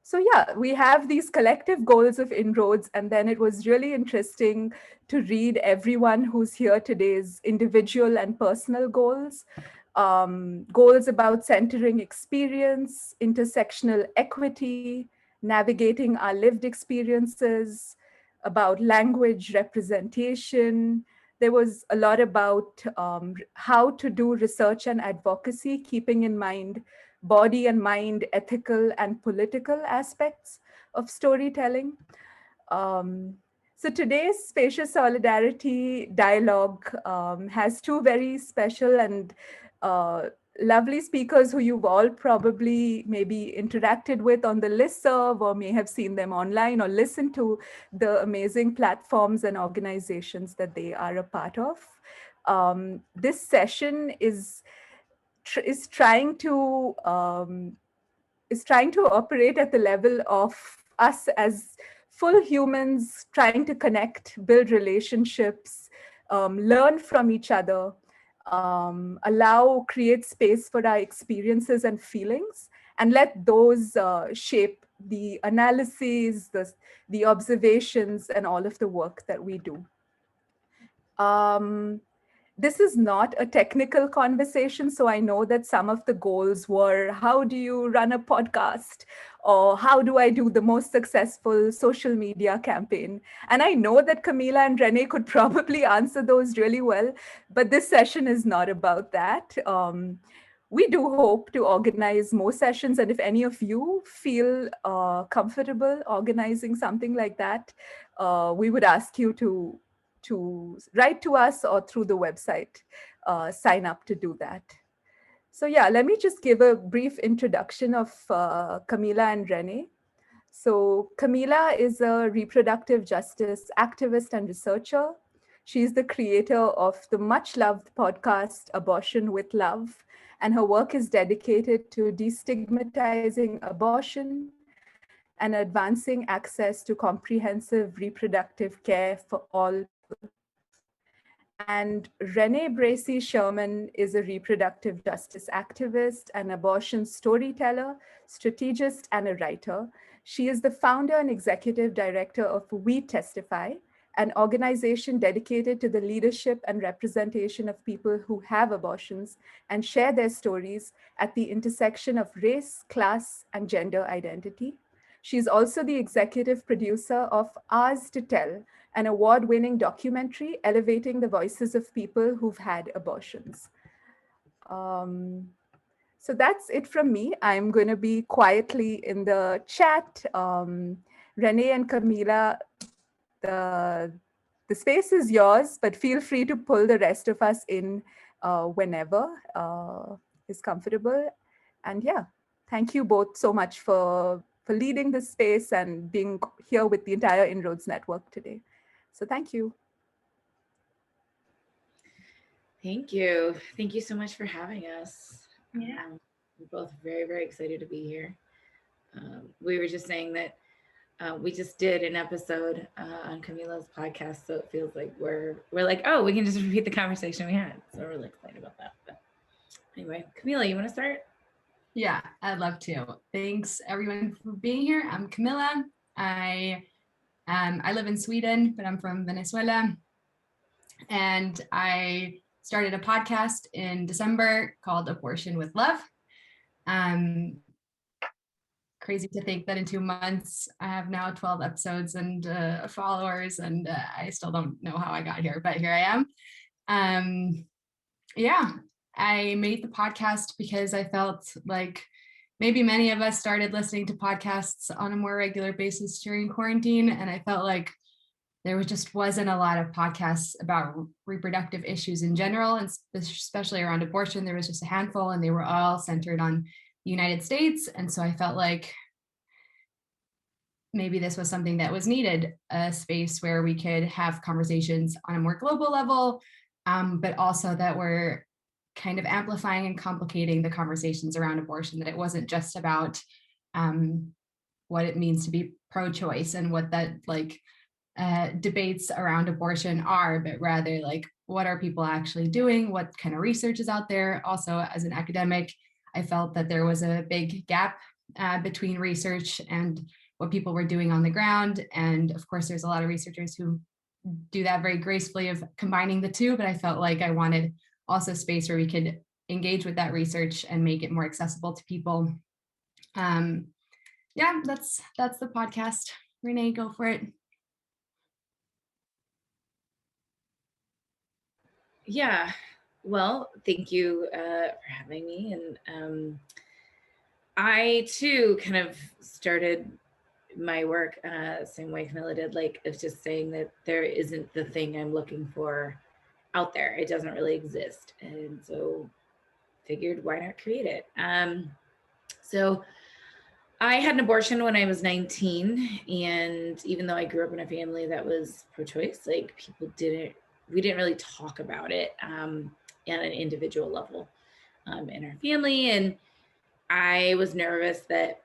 So yeah, we have these collective goals of inroads, and then it was really interesting to read everyone who's here today's individual and personal goals. Goals about centering experience, intersectional equity, navigating our lived experiences, about language representation. There was a lot about how to do research and advocacy, keeping in mind body and mind ethical and political aspects of storytelling. Um, so today's Spacious Solidarity dialogue has two very special and uh, lovely speakers who you've all probably maybe interacted with on the listserv or may have seen them online or listened to the amazing platforms and organizations that they are a part of. This session is trying to operate at the level of us as full humans trying to connect, build relationships, learn from each other, create space for our experiences and feelings, and let those shape the analyses, the observations, and all of the work that we do. Um, this is not a technical conversation. So I know that some of the goals were, how do you run a podcast? Or how do I do the most successful social media campaign? And I know that Camila and Renee could probably answer those really well, but this session is not about that. We do hope to organize more sessions. And if any of you feel comfortable organizing something like that, we would ask you to write to us or through the website, sign up to do that. So yeah, let me just give a brief introduction of Camila and Renee. So Camila is a reproductive justice activist and researcher. She's the creator of the much loved podcast, Abortion with Love, and her work is dedicated to destigmatizing abortion and advancing access to comprehensive reproductive care for all people. And Renee Bracey Sherman is a reproductive justice activist, an abortion storyteller, strategist, and a writer. She is the founder and executive director of We Testify, an organization dedicated to the leadership and representation of people who have abortions and share their stories at the intersection of race, class, and gender identity. She's also the executive producer of Ours to Tell, an award-winning documentary elevating the voices of people who've had abortions. Um, so that's it from me. I'm going to be quietly in the chat. Renee and Camila, the, the space is yours, but feel free to pull the rest of us in whenever is comfortable. And yeah, thank you both so much for leading this space and being here with the entire Inroads Network today. So thank you. Thank you. Thank you so much for having us. Yeah. We're both very, very excited to be here. We were just saying that we just did an episode on Camila's podcast, so it feels like we're like, oh, we can just repeat the conversation we had. So we're really excited about that. But anyway, Camila, you want to start? Yeah, I'd love to. Thanks everyone for being here. I'm Camila. I live in Sweden, but I'm from Venezuela. And I started a podcast in December called Abortion with Love. Crazy to think that in 2 months, I have now 12 episodes and followers, and I still don't know how I got here, but here I am. Yeah, I made the podcast because I felt like maybe many of us started listening to podcasts on a more regular basis during quarantine, and I felt like there just wasn't a lot of podcasts about reproductive issues in general, and especially around abortion. There was just a handful, and they were all centered on the United States. And so I felt like maybe this was something that was needed, a space where we could have conversations on a more global level, but also that we're kind of amplifying and complicating the conversations around abortion, that it wasn't just about what it means to be pro-choice and what that debates around abortion are, but rather like, what are people actually doing? What kind of research is out there? Also, as an academic, I felt that there was a big gap between research and what people were doing on the ground. And of course, there's a lot of researchers who do that very gracefully of combining the two, but I felt like I wanted also space where we could engage with that research and make it more accessible to people. Yeah, that's the podcast. Renee, go for it. Yeah, well, thank you for having me. And I too kind of started my work same way Camila did, like of just saying that there isn't the thing I'm looking for out there. It doesn't really exist. And so figured why not create it? So I had an abortion when I was 19. And even though I grew up in a family that was pro-choice, like we didn't really talk about it at an individual level in our family. And I was nervous that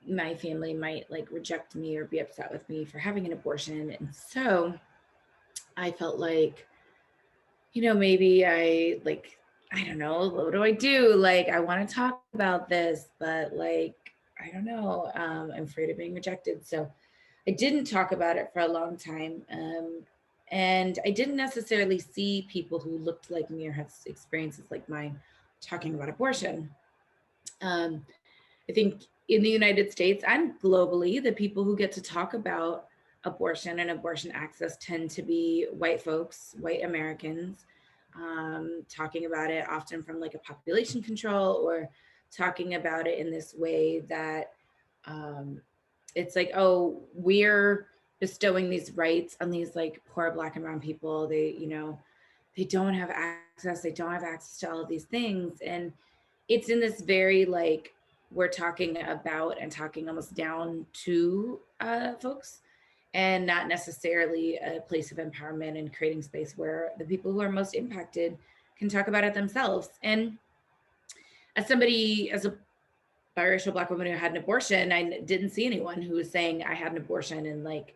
my family might like reject me or be upset with me for having an abortion. And so I felt like, maybe I don't know, what do I do? Like, I want to talk about this, but like, I don't know. I'm afraid of being rejected. So I didn't talk about it for a long time. And I didn't necessarily see people who looked like me or had experiences like mine talking about abortion. I think in the United States and globally, the people who get to talk about abortion and abortion access tend to be white folks, white Americans, talking about it often from like a population control or talking about it in this way that it's like, oh, we're bestowing these rights on these like poor Black and brown people. They don't have access. They don't have access to all of these things. And it's in this very like, we're talking about and talking almost down to folks, and not necessarily a place of empowerment and creating space where the people who are most impacted can talk about it themselves. And as a biracial Black woman who had an abortion, I didn't see anyone who was saying I had an abortion, and like,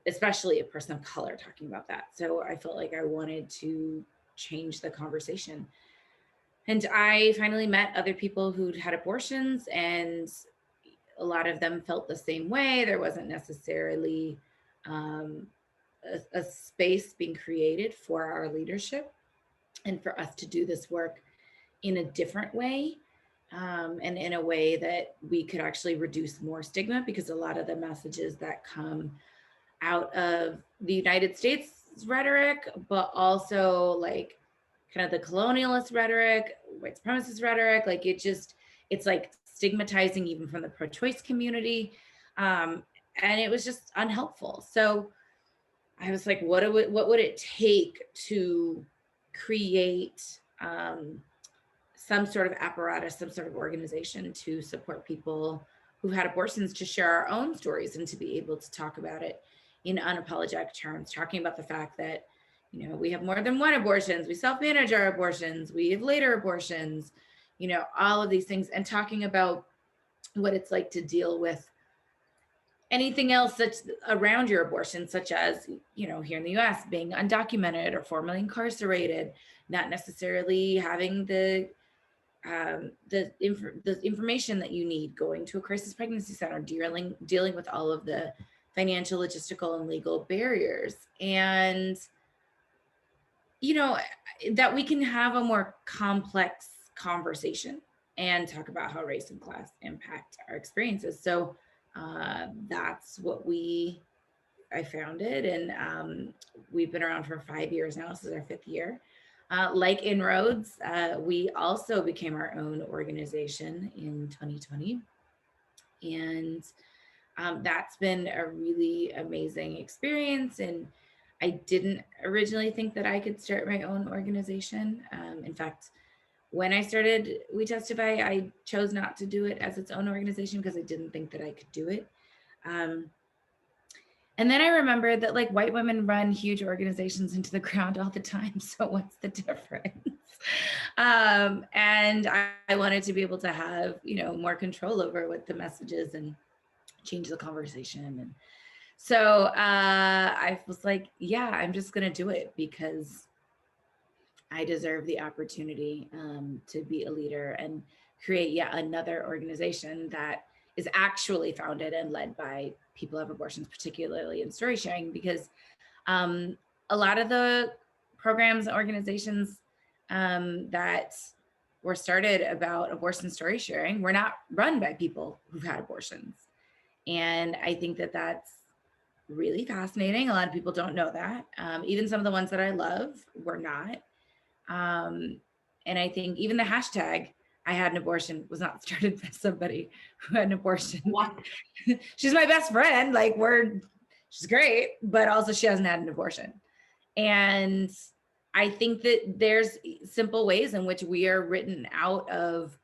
especially a person of color talking about that. So I felt like I wanted to change the conversation. And I finally met other people who'd had abortions, and a lot of them felt the same way. There wasn't necessarily a space being created for our leadership and for us to do this work in a different way, and in a way that we could actually reduce more stigma, because a lot of the messages that come out of the United States rhetoric, but also like kind of the colonialist rhetoric, white supremacist rhetoric, like it's like stigmatizing even from the pro-choice community. And it was just unhelpful. So I was like, what would it take to create some sort of apparatus, some sort of organization to support people who've had abortions, to share our own stories and to be able to talk about it in unapologetic terms, talking about the fact that, we have more than one abortions, we self-manage our abortions, we have later abortions, all of these things, and talking about what it's like to deal with anything else that's around your abortion, such as, here in the US, being undocumented or formerly incarcerated, not necessarily having the information that you need, going to a crisis pregnancy center, dealing with all of the financial, logistical, and legal barriers. And, that we can have a more complex conversation and talk about how race and class impact our experiences. So that's what I founded, and we've been around for 5 years now. This is our 5th year. Like Inroads, we also became our own organization in 2020. And that's been a really amazing experience. And I didn't originally think that I could start my own organization. In fact, when I started We Testify, I chose not to do it as its own organization because I didn't think that I could do it. And then I remembered that like white women run huge organizations into the ground all the time. So what's the difference? And I wanted to be able to have, more control over what the message is and change the conversation. And so I was like, yeah, I'm just going to do it because I deserve the opportunity to be a leader and create yet another organization that is actually founded and led by people who have abortions, particularly in story sharing, because a lot of the programs and organizations that were started about abortion story sharing were not run by people who've had abortions. And I think that that's really fascinating. A lot of people don't know that. Even some of the ones that I love were not. And I think even the hashtag "I had an abortion" was not started by somebody who had an abortion. What? She's my best friend. Like she's great, but also she hasn't had an abortion. And I think that there's simple ways in which we are written out of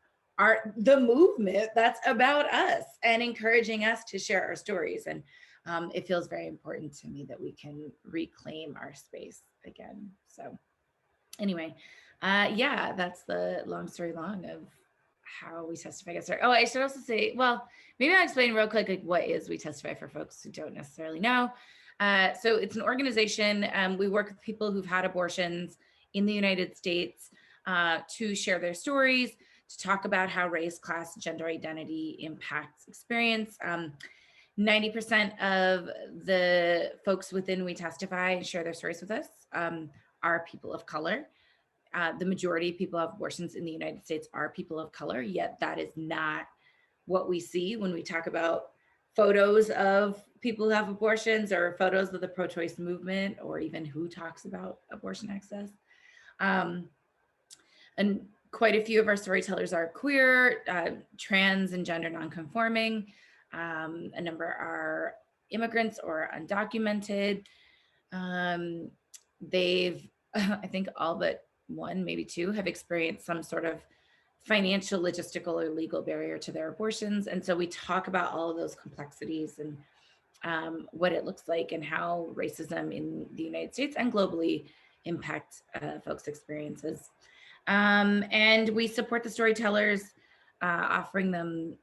the movement that's about us and encouraging us to share our stories. And it feels very important to me that we can reclaim our space again. So anyway, yeah, that's the long story long of how we testify against our. Oh, I should also say, well, maybe I'll explain real quick, like, what is We Testify for folks who don't necessarily know. So it's an organization. We work with people who've had abortions in the United States to share their stories, to talk about how race, class, gender identity impacts experience. 90% of the folks within We Testify and share their stories with us are people of color. The majority of people who have abortions in the United States are people of color, yet that is not what we see when we talk about photos of people who have abortions or photos of the pro-choice movement, or even who talks about abortion access. And quite a few of our storytellers are queer, trans, and gender nonconforming. A number are immigrants or undocumented. They've, I think all but one, maybe two, have experienced some sort of financial, logistical, or legal barrier to their abortions. And so we talk about all of those complexities and what it looks like and how racism in the United States and globally impact folks' experiences. And we support the storytellers, offering them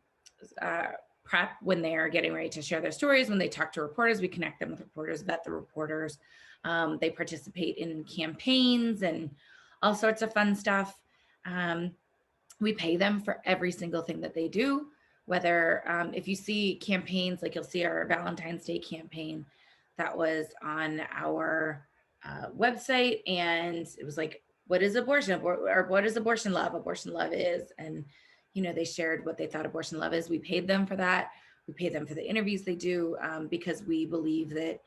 prep when they are getting ready to share their stories. When they talk to reporters, we connect them with reporters, vet the reporters. They participate in campaigns and all sorts of fun stuff. We pay them for every single thing that they do, whether if you see campaigns, like you'll see our Valentine's Day campaign that was on our website, and it was like, what is abortion, or what is abortion love? Abortion love is, and they shared what they thought abortion love is. We paid them for that. We pay them for the interviews they do because we believe that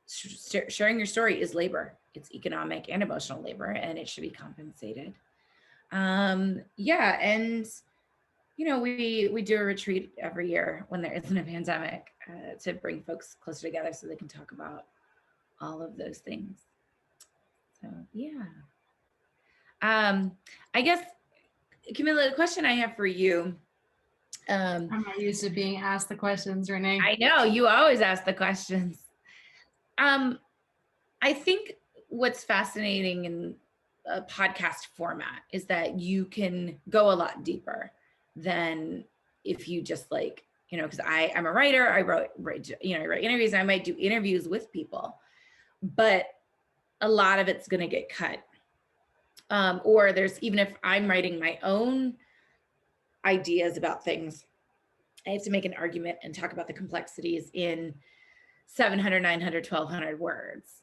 sharing your story is labor. It's economic and emotional labor, and it should be compensated. Yeah, and we do a retreat every year when there isn't a pandemic to bring folks closer together so they can talk about all of those things. So yeah. I guess, Camila, the question I have for you. I'm not used to being asked the questions, Renee. I know, you always ask the questions. I think what's fascinating in a podcast format is that you can go a lot deeper than if you just because I'm a writer, I write interviews, and I might do interviews with people, but a lot of it's going to get cut. Or there's, even if I'm writing my own ideas about things, I have to make an argument and talk about the complexities in 700, 900, 1200 words.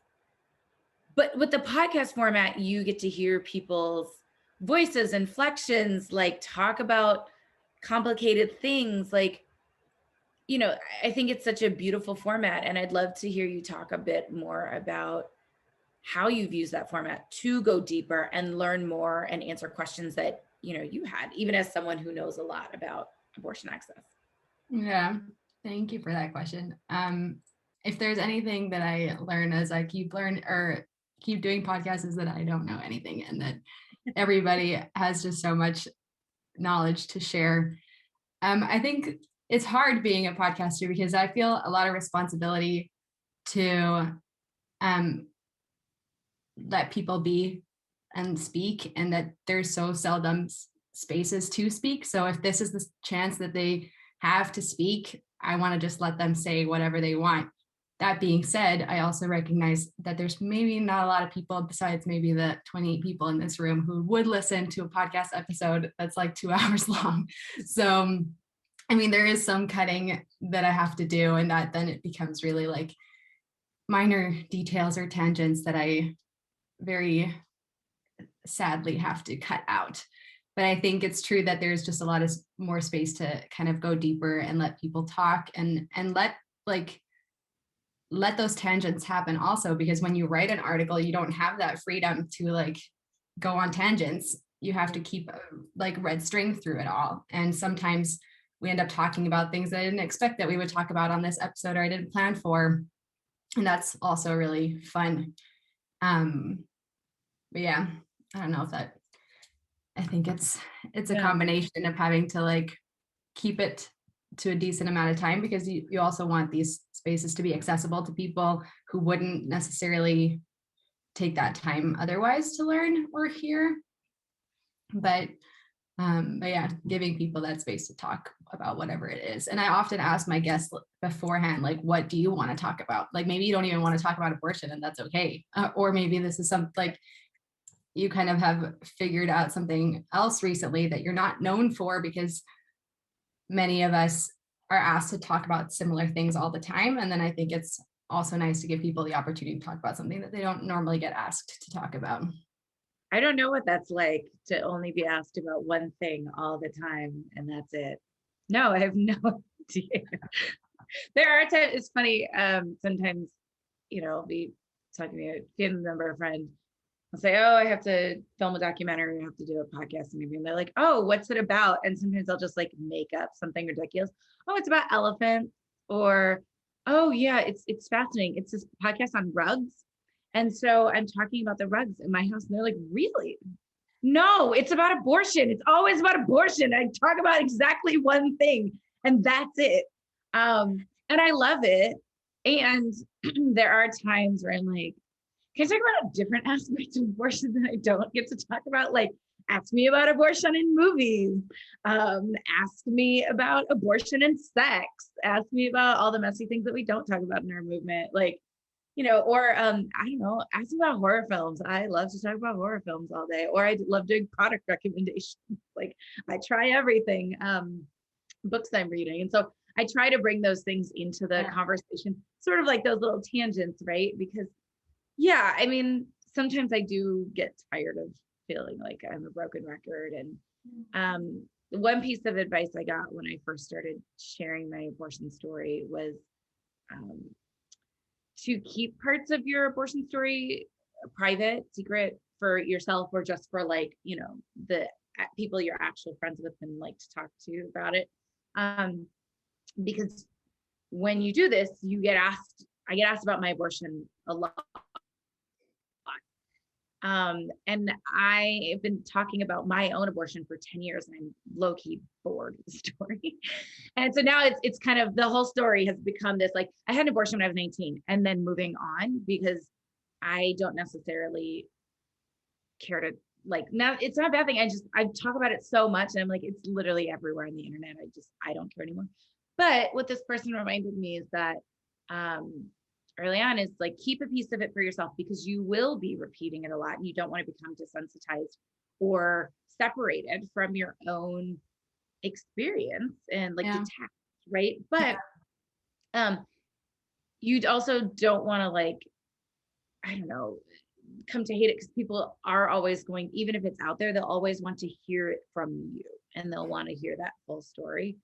But with the podcast format, you get to hear people's voices, inflections, talk about complicated things. I think it's such a beautiful format, and I'd love to hear you talk a bit more about how you've used that format to go deeper and learn more and answer questions that you had, even as someone who knows a lot about abortion access. Yeah, thank you for that question. If there's anything that I learn as I keep doing podcasts, is that I don't know anything, and that everybody has just so much knowledge to share. I think it's hard being a podcaster because I feel a lot of responsibility to let people be and speak, and that there's so seldom spaces to speak. So if this is the chance that they have to speak, I want to just let them say whatever they want. That being said, I also recognize that there's maybe not a lot of people besides maybe the 28 people in this room who would listen to a podcast episode that's 2 hours long. So I mean, there is some cutting that I have to do, and that then it becomes really like minor details or tangents that I very sadly have to cut out. But I think it's true that there's just a lot of more space to kind of go deeper and let people talk and let those tangents happen also, because when you write an article, you don't have that freedom to like go on tangents. You have to keep a like red string through it all. And sometimes we end up talking about things that I didn't expect that we would talk about on this episode, or I didn't plan for. And that's also really fun. But yeah, I don't know if that, I think it's a combination of having to like keep it to a decent amount of time, because you also want these spaces to be accessible to people who wouldn't necessarily take that time otherwise to learn or hear. But yeah, giving people that space to talk about whatever it is. And I often ask my guests beforehand, like, what do you want to talk about? Like, maybe you don't even want to talk about abortion, and that's okay. Or maybe this is something like you kind of have figured out something else recently that you're not known for, because many of us are asked to talk about similar things all the time. And then I think it's also nice to give people the opportunity to talk about something that they don't normally get asked to talk about. I don't know what that's like to only be asked about one thing all the time, and that's it. No, I have no idea. There are times, it's funny, sometimes, I'll be talking to a family member, a friend, I'll say, oh, I have to film a documentary, I have to do a podcast, and they're like, oh, what's it about? And sometimes I'll just like make up something ridiculous. Oh, it's about elephants, or, oh yeah, it's fascinating. It's this podcast on rugs. And so I'm talking about the rugs in my house, and they're like, really? No, it's about abortion. It's always about abortion. I talk about exactly one thing, and that's it. And I love it. And there are times where I'm like, can I talk about a different aspect of abortion that I don't get to talk about? Like, ask me about abortion in movies. Ask me about abortion and sex. Ask me about all the messy things that we don't talk about in our movement. Like, or I don't know, ask me about horror films. I love to talk about horror films all day. Or I love doing product recommendations. Like, I try everything, books I'm reading. And so I try to bring those things into the conversation, sort of like those little tangents, right? Because yeah, I mean, sometimes I do get tired of feeling like I'm a broken record. And one piece of advice I got when I first started sharing my abortion story was to keep parts of your abortion story private, secret for yourself, or just for like, the people you're actual friends with and like to talk to about it. Because when you do this, I get asked about my abortion a lot. And I have been talking about my own abortion for 10 years, and I'm low-key bored with the story. And so now it's kind of, the whole story has become this, like, I had an abortion when I was 19, and then moving on, because I don't necessarily care to, like, now it's not a bad thing. I talk about it so much, and I'm like, it's literally everywhere on the internet. I don't care anymore. But what this person reminded me is that, early on, is like, keep a piece of it for yourself, because you will be repeating it a lot, and you don't want to become desensitized or separated from your own experience and like detached, right? But you also don't want to, like, I don't know, come to hate it, because people are always going, even if it's out there, they'll always want to hear it from you, and they'll want to hear that full story.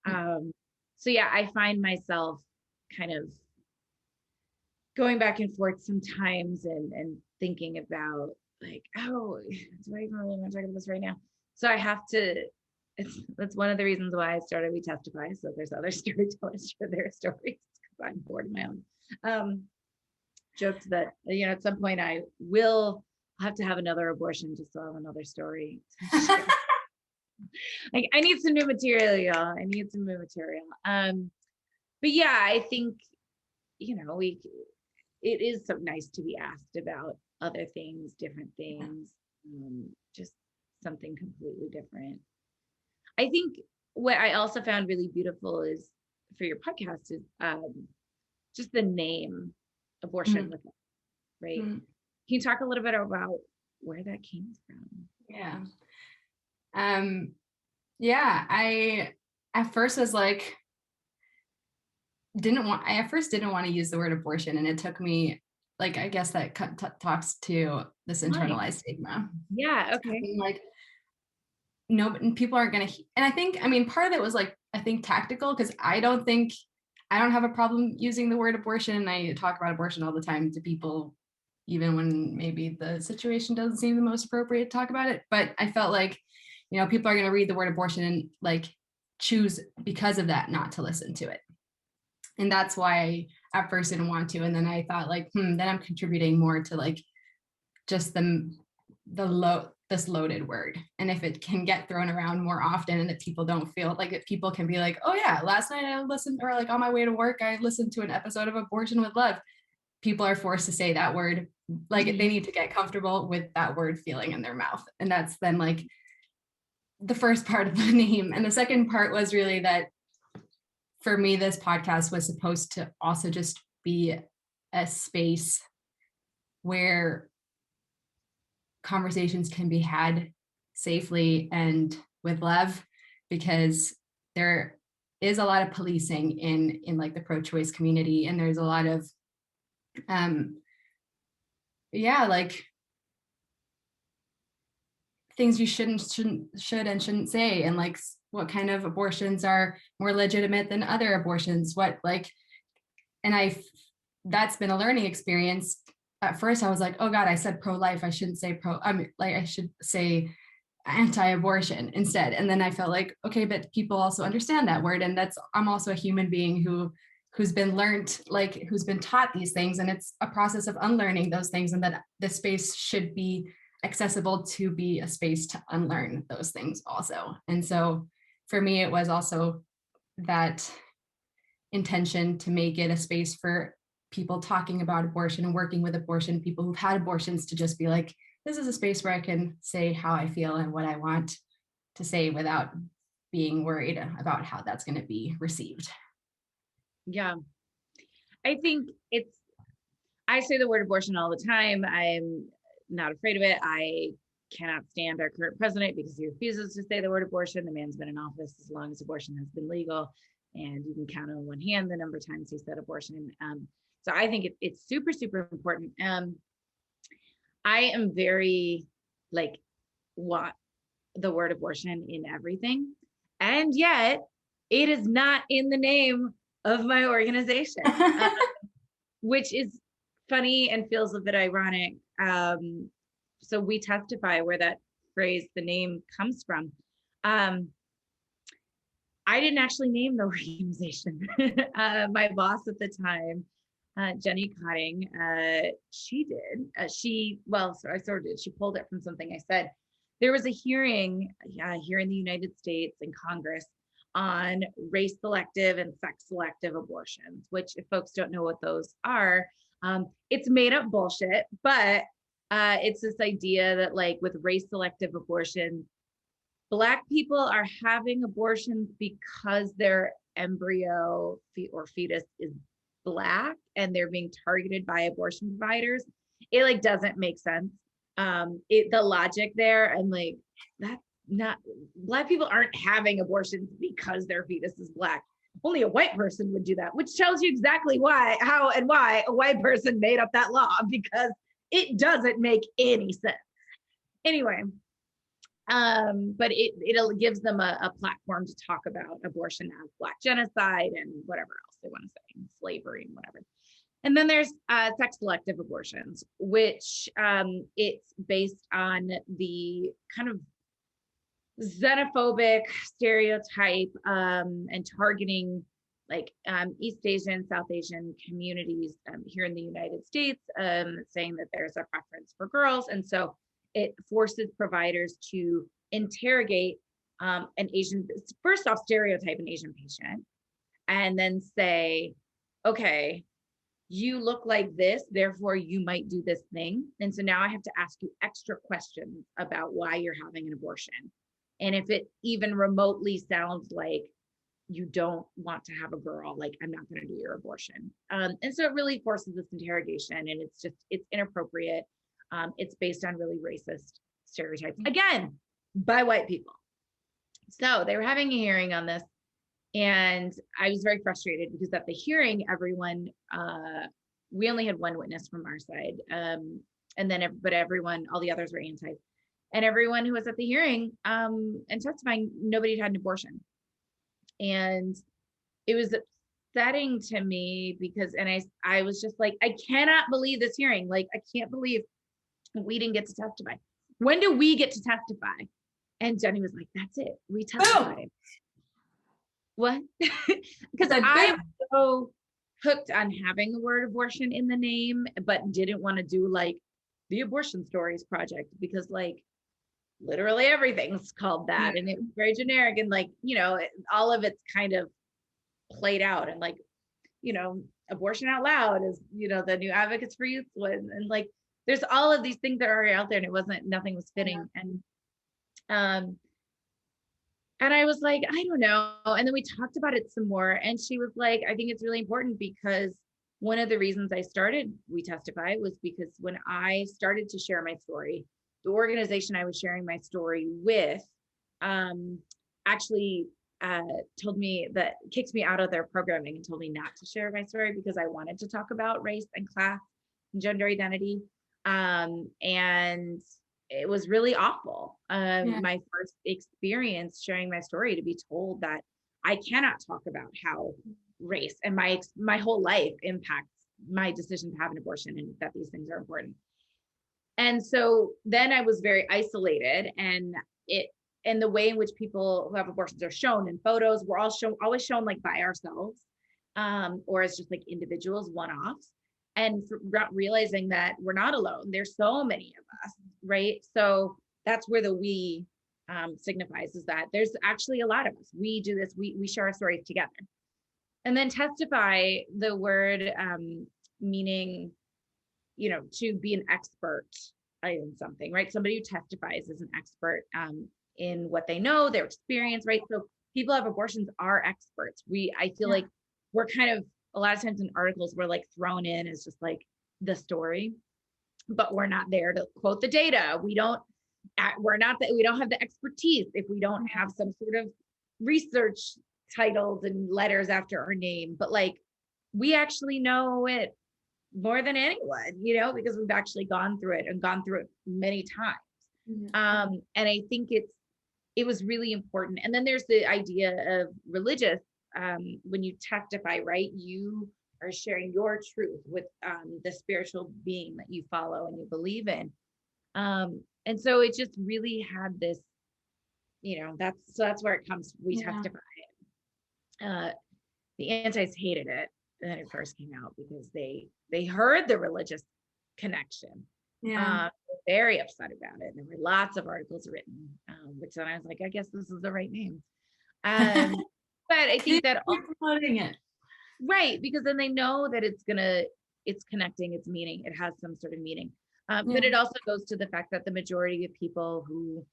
So yeah, I find myself kind of going back and forth sometimes, and thinking about, like, oh, do I even really want to talk about this right now? So I have to, that's one of the reasons why I started We Testify, so there's other storytellers share their stories, because I'm bored of my own. Joked that, at some point I will have to have another abortion just to have another story. Like, I need some new material, y'all. I need some new material. But yeah, I think, it is so nice to be asked about other things, different things, just something completely different. I think what I also found really beautiful is, for your podcast, is just the name Abortion with Us, right? Can you talk a little bit about where that came from? Yeah. Yeah, at first was like, I at first didn't want to use the word abortion. And it took me, like, I guess that talks to this internalized stigma. Yeah. Okay. Like, no, people aren't going to, and I think, I mean, part of it was like, I think tactical, because I don't have a problem using the word abortion. And I talk about abortion all the time to people, even when maybe the situation doesn't seem the most appropriate to talk about it. But I felt like, people are going to read the word abortion and like choose because of that not to listen to it. And that's why I at first didn't want to. And then I thought like, then I'm contributing more to like just this loaded word. And if it can get thrown around more often, and if people don't feel like, if people can be like, oh yeah, last night I listened, or like on my way to work, I listened to an episode of Abortion with Love. People are forced to say that word. Like they need to get comfortable with that word feeling in their mouth. And that's then like the first part of the name. And the second part was really that for me, this podcast was supposed to also just be a space where conversations can be had safely and with love, because there is a lot of policing in like the pro-choice community, and there's a lot of like things you should and shouldn't say, and like what kind of abortions are more legitimate than other abortions, that's been a learning experience. At first I was like, oh God, I said pro-life, I shouldn't say I should say anti-abortion instead. And then I felt like, okay, but people also understand that word, and I'm also a human being who's been taught these things, and it's a process of unlearning those things, and that the space should be accessible to be a space to unlearn those things also. And so for me, it was also that intention to make it a space for people talking about abortion and working with abortion, people who've had abortions, to just be like, this is a space where I can say how I feel and what I want to say without being worried about how that's going to be received. Yeah. I think I say the word abortion all the time. I'm not afraid of it. I cannot stand our current president because he refuses to say the word abortion. The man's been in office as long as abortion has been legal, and you can count on one hand the number of times he said abortion. So I think it's super, super important. I am very want the word abortion in everything, and yet it is not in the name of my organization, which is funny and feels a bit ironic. So we testify where that phrase, the name, comes from. I didn't actually name the organization. My boss at the time, Jenny Cotting, she did. I sort of did. She pulled it from something I said. There was a hearing here in the United States in Congress on race selective and sex selective abortions, which, if folks don't know what those are, it's made up bullshit, but it's this idea that with race selective abortion, Black people are having abortions because their embryo or fetus is Black and they're being targeted by abortion providers. It doesn't make sense. The logic there, and that's not, Black people aren't having abortions because their fetus is Black. Only a white person would do that, which tells you exactly how and why a white person made up that law, because it doesn't make any sense. Anyway, but it gives them a platform to talk about abortion as Black genocide and whatever else they want to say, slavery and whatever. And then there's sex selective abortions, which it's based on the kind of xenophobic stereotype and targeting East Asian, South Asian communities here in the United States, saying that there's a preference for girls. And so it forces providers to interrogate an Asian, first off, stereotype an Asian patient, and then say, okay, you look like this, therefore you might do this thing. And so now I have to ask you extra questions about why you're having an abortion. And if it even remotely sounds like you don't want to have a girl, I'm not going to do your abortion. And so it really forces this interrogation, and it's inappropriate. It's based on really racist stereotypes, again, by white people. So they were having a hearing on this, And I was very frustrated because at the hearing, everyone, we only had one witness from our side. And then, but everyone, all the others were anti. And everyone who was at the hearing and testifying, nobody had an abortion. And it was upsetting to me because, and I was just like, I cannot believe this hearing. Like, I can't believe we didn't get to testify. When do we get to testify? And Jenny was like, that's it. We testified. What? Because I'm so hooked on having the word abortion in the name, but didn't want to do like the Abortion Stories Project because like literally everything's called that. And it was very generic and like, you know, all of it's kind of played out and like, you know, Abortion Out Loud is, you know, the new Advocates for Youth was, and like, there's all of these things that are already out there and it wasn't, nothing was fitting. And I was like, I don't know. And then we talked about it some more. And she was like, I think it's really important because one of the reasons I started We Testify was because when I started to share my story, the organization I was sharing my story with actually told me that, kicked me out of their programming and told me not to share my story because I wanted to talk about race and class and gender identity. And it was really awful. My first experience sharing my story, to be told that I cannot talk about how race and my whole life impacts my decision to have an abortion and that these things are important. And so then I was very isolated, and the way in which people who have abortions are shown in photos, we're all always shown like by ourselves, or as just like individuals, one-offs. And realizing that we're not alone. There's so many of us, right? So that's where the we signifies, is that there's actually a lot of us. We do this, we share our stories together. And then testify, the word meaning, you know, to be an expert in something, right? Somebody who testifies is an expert in what they know, their experience, right? So people who have abortions are experts. I feel like we're kind of, a lot of times in articles, we're like thrown in as just like the story, but we're not there to quote the data. We don't have the expertise if we don't have some sort of research titles and letters after our name, but like we actually know it more than anyone, you know, because we've actually gone through it and gone through it many times. And I think it was really important. And then there's the idea of religious, when you testify, right, you are sharing your truth with the spiritual being that you follow and you believe in. And so it just really had this, you know, that's where it comes. We testify. The antis hated it when it first came out because they heard the religious connection. Very upset about it. There were lots of articles written, which then I was like, I guess this is the right name. But I think that promoting it, right, because then they know that it's connecting, it's meaning, it has some sort of meaning. But it also goes to the fact that the majority of people who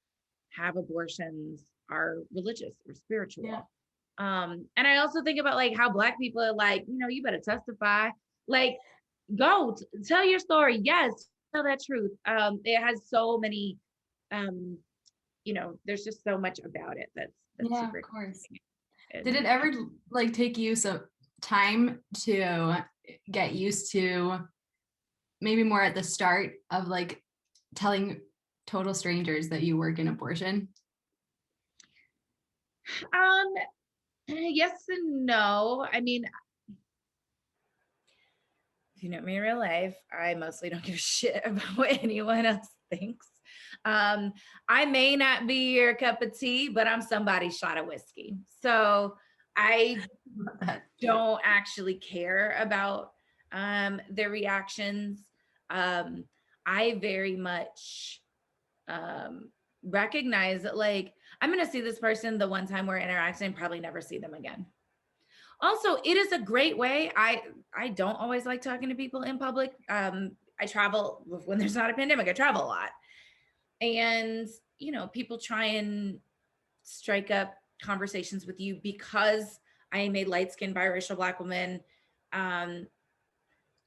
have abortions are religious or spiritual. And I also think about like how Black people are like, you know, you better testify, like go tell your story. Yes, tell that truth. It has so many, you know, there's just so much about it that's super. Of course. Did it ever like take you some time to get used to, maybe more at the start of like telling total strangers that you work in abortion? Yes and no. I mean, if you know me in real life, I mostly don't give a shit about what anyone else thinks. I may not be your cup of tea, but I'm somebody's shot of whiskey. So I don't actually care about their reactions. I very much recognize that, like, I'm going to see this person the one time we're interacting and probably never see them again. Also, it is a great way. I don't always like talking to people in public. I travel when there's not a pandemic. I travel a lot. And, you know, people try and strike up conversations with you because I am a light-skinned biracial Black woman.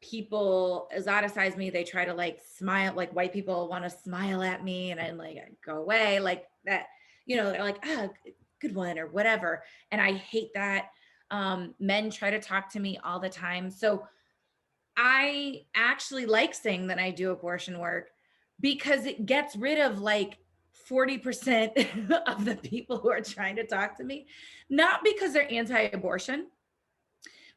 People exoticize me. They try to like smile, like white people want to smile at me and I'm like, I go away like that, you know, they're like, good one or whatever. And I hate that. Men try to talk to me all the time. So I actually like saying that I do abortion work because it gets rid of like 40% of the people who are trying to talk to me, not because they're anti-abortion,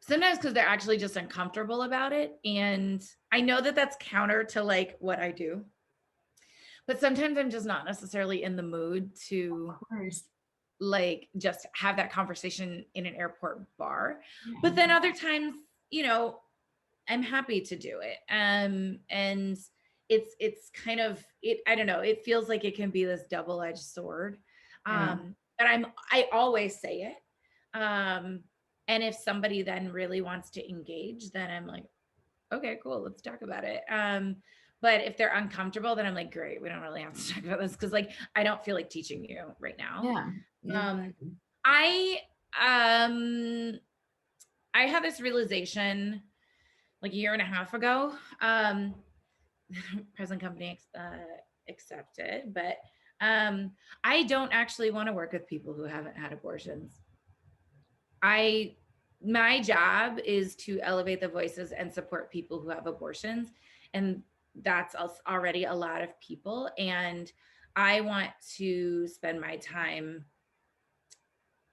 sometimes because they're actually just uncomfortable about it. And I know that that's counter to like what I do, but sometimes I'm just not necessarily in the mood to like just have that conversation in an airport bar. But then other times, you know, I'm happy to do it. And it's kind of it, I don't know, it feels like it can be this double-edged sword. But I always say it. And if somebody then really wants to engage, then I'm like, okay, cool, let's talk about it. But if they're uncomfortable, then I'm like, great, we don't really have to talk about this because like I don't feel like teaching you right now. I I had this realization like a year and a half ago. Present company accepted, but I don't actually want to work with people who haven't had abortions. My job is to elevate the voices and support people who have abortions, and that's already a lot of people. And I want to spend my time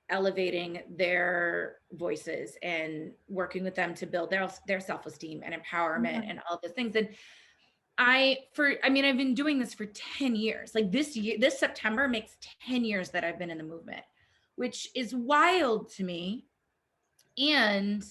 elevating their voices and working with them to build their self-esteem and empowerment and all those things. And I've been doing this for 10 years. Like this September makes 10 years that I've been in the movement, which is wild to me. And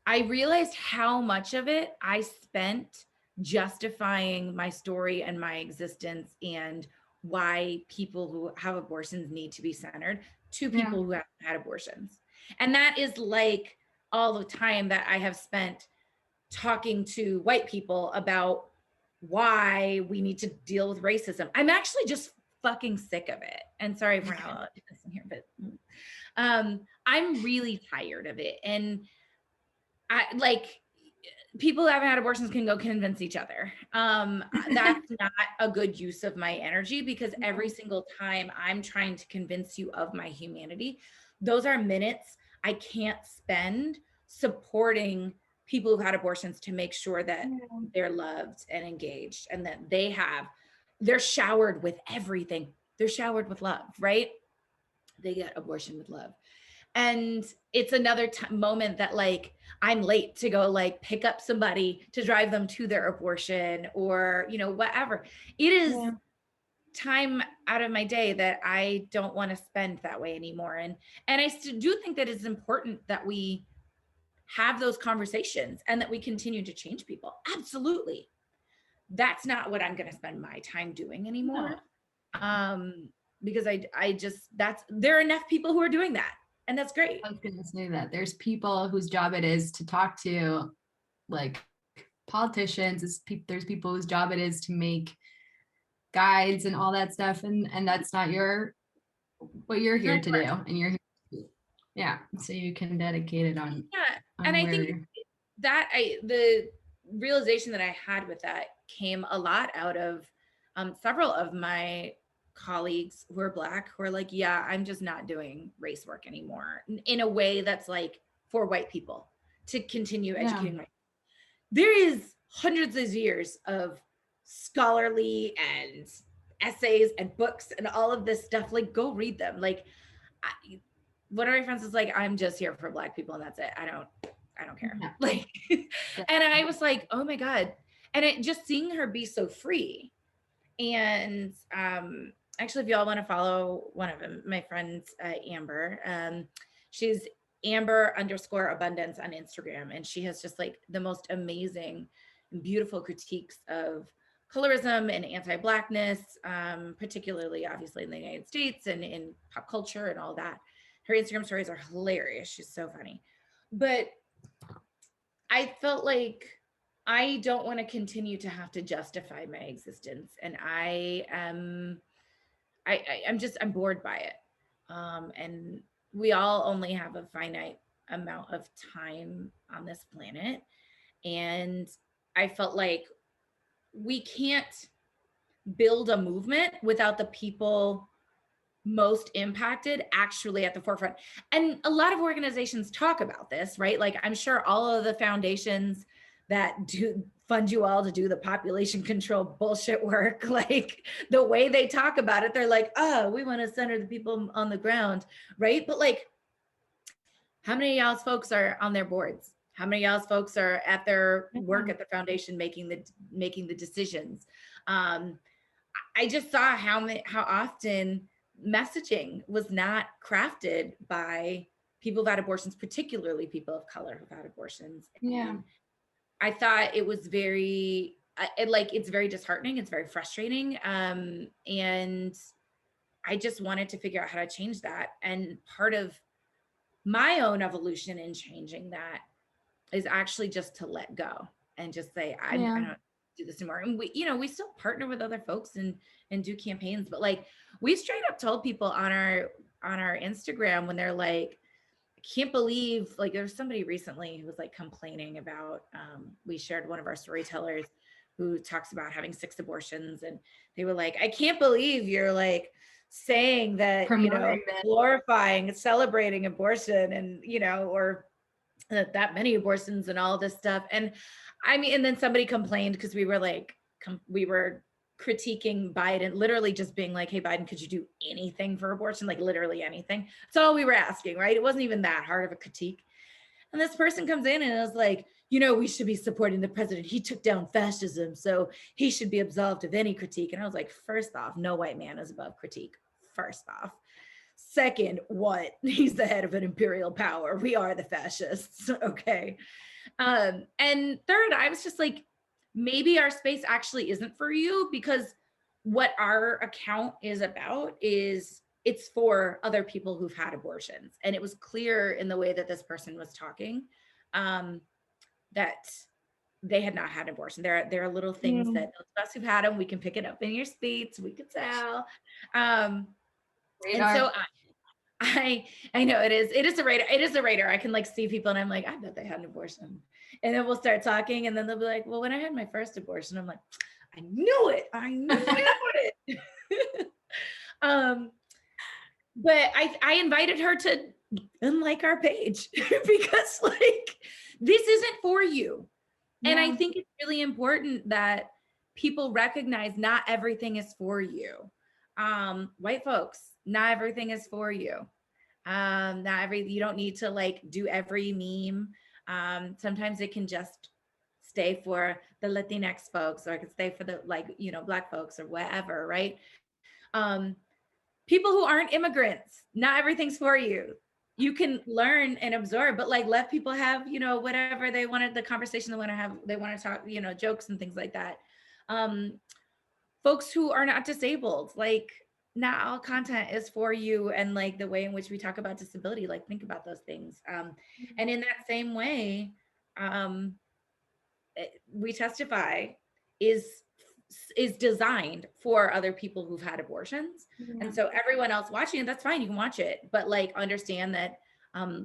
I realized how much of it I spent justifying my story and my existence and why people who have abortions need to be centered to people who haven't had abortions. And that is like all the time that I have spent talking to white people about why we need to deal with racism. I'm actually just fucking sick of it. And sorry if we're not allowed to do this in here, but I'm really tired of it. And I like people who haven't had abortions can go convince each other. That's not a good use of my energy because every single time I'm trying to convince you of my humanity, those are minutes I can't spend supporting people who've had abortions to make sure that they're loved and engaged and that they're showered with everything. They're showered with love, right? They get abortion with love. And it's another moment that like I'm late to go like pick up somebody to drive them to their abortion or, you know, whatever. It is time out of my day that I don't want to spend that way anymore. And I do think that it's important that we have those conversations and that we continue to change people. Absolutely. That's not what I'm going to spend my time doing anymore. Because I just, there are enough people who are doing that. And that's great. I was going to say that there's people whose job it is to talk to like politicians. There's people whose job it is to make guides and all that stuff. And that's not what you're here to do. And you're here, so you can dedicate it on. And I think that the realization that I had with that came a lot out of several of my colleagues who are Black who are like, yeah, I'm just not doing race work anymore in a way that's like for white people to continue educating white. There is hundreds of years of scholarly and essays and books and all of this stuff. Like, go read them. Like, one of my friends is like, I'm just here for Black people and that's it. I don't care. Like, and I was like, oh my God. And it just seeing her be so free. And actually, if y'all want to follow one of them, my friends, Amber, she's Amber_abundance on Instagram. And she has just like the most amazing and beautiful critiques of colorism and anti-Blackness, particularly obviously in the United States and in pop culture and all that. Her Instagram stories are hilarious. She's so funny. But I felt like I don't want to continue to have to justify my existence. And I'm bored by it. And we all only have a finite amount of time on this planet. And I felt like we can't build a movement without the people most impacted actually at the forefront. And a lot of organizations talk about this, right? Like I'm sure all of the foundations that do fund you all to do the population control bullshit work, like the way they talk about it, they're like, oh, we want to center the people on the ground, right? But like, how many of y'all's folks are on their boards? How many of y'all's folks are at their work at the foundation making the decisions? I just saw how often messaging was not crafted by people who've had abortions, particularly people of color who've had abortions. Yeah. And I thought it was very, it's very disheartening. It's very frustrating. And I just wanted to figure out how to change that. And part of my own evolution in changing that is actually just to let go and just say, I don't do this anymore. And we still partner with other folks and do campaigns, but like we straight up told people on our Instagram when they're like, I can't believe, like there was somebody recently who was like complaining about, we shared one of our storytellers who talks about having 6 abortions, and they were like, I can't believe you're like saying that, glorifying, celebrating abortion and, or that many abortions and all this stuff. And I mean, and then somebody complained because we were like, we were critiquing Biden, literally just being like, hey, Biden, could you do anything for abortion? Like literally anything. That's all we were asking, right? It wasn't even that hard of a critique. And this person comes in and is like, we should be supporting the president. He took down fascism, so he should be absolved of any critique. And I was like, first off, no white man is above critique. First off. Second, what? He's the head of an imperial power. We are the fascists. Okay. And third, I was just like, maybe our space actually isn't for you, because what our account is about is it's for other people who've had abortions. And it was clear in the way that this person was talking that they had not had an abortion. There are little things that those of us who've had them, we can pick it up in your speech. We could tell. And so I know it is a radar. It is a radar. I can like see people and I'm like, I bet they had an abortion. And then we'll start talking and then they'll be like, well, when I had my first abortion, I'm like, I knew it. I knew it. But I invited her to unlike our page because like, this isn't for you. And I think it's really important that people recognize not everything is for you. White folks, not everything is for you. You don't need to like do every meme. Sometimes it can just stay for the Latinx folks, or it can stay for the Black folks or whatever, right? People who aren't immigrants, not everything's for you. You can learn and absorb, but like let people have, whatever they wanted, the conversation they want to have, they want to talk, jokes and things like that. Folks who are not disabled, like not all content is for you. And like the way in which we talk about disability, like think about those things. And in that same way, We Testify is designed for other people who've had abortions. And so everyone else watching it, that's fine, you can watch it, but like understand that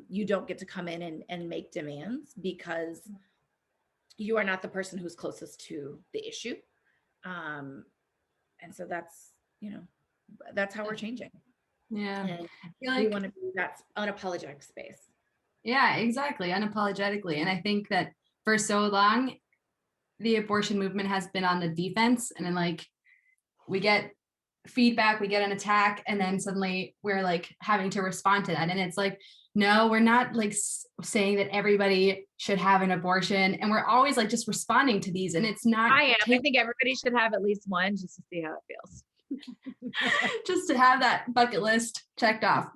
you don't get to come in and make demands because you are not the person who's closest to the issue. And so that's how we're changing. Yeah. And we want to be that unapologetic space. Yeah, exactly. Unapologetically. And I think that for so long, the abortion movement has been on the defense, and then like we get feedback, we get an attack, and then suddenly we're like having to respond to that. And it's like, no, we're not like saying that everybody should have an abortion. And we're always like just responding to these. And it's not. I think everybody should have at least one just to see how it feels. Just to have that bucket list checked off.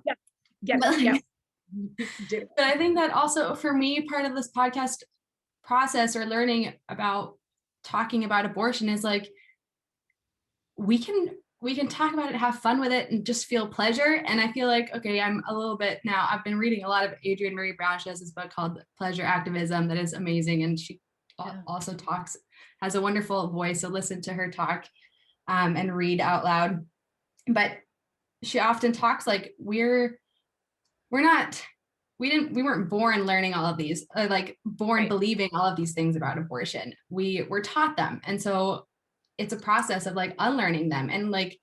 Yeah. But I think that also for me, part of this podcast process or learning about talking about abortion is like, we can talk about it, have fun with it, and just feel pleasure. And I feel like, okay, I'm a little bit now, I've been reading a lot of Adrienne Maree Brown. She has this book called Pleasure Activism that is amazing. And she also has a wonderful voice. So listen to her talk and read out loud. But she often talks like we weren't born learning all of these, born believing all of these things about abortion. We were taught them. And so it's a process of like unlearning them. And like,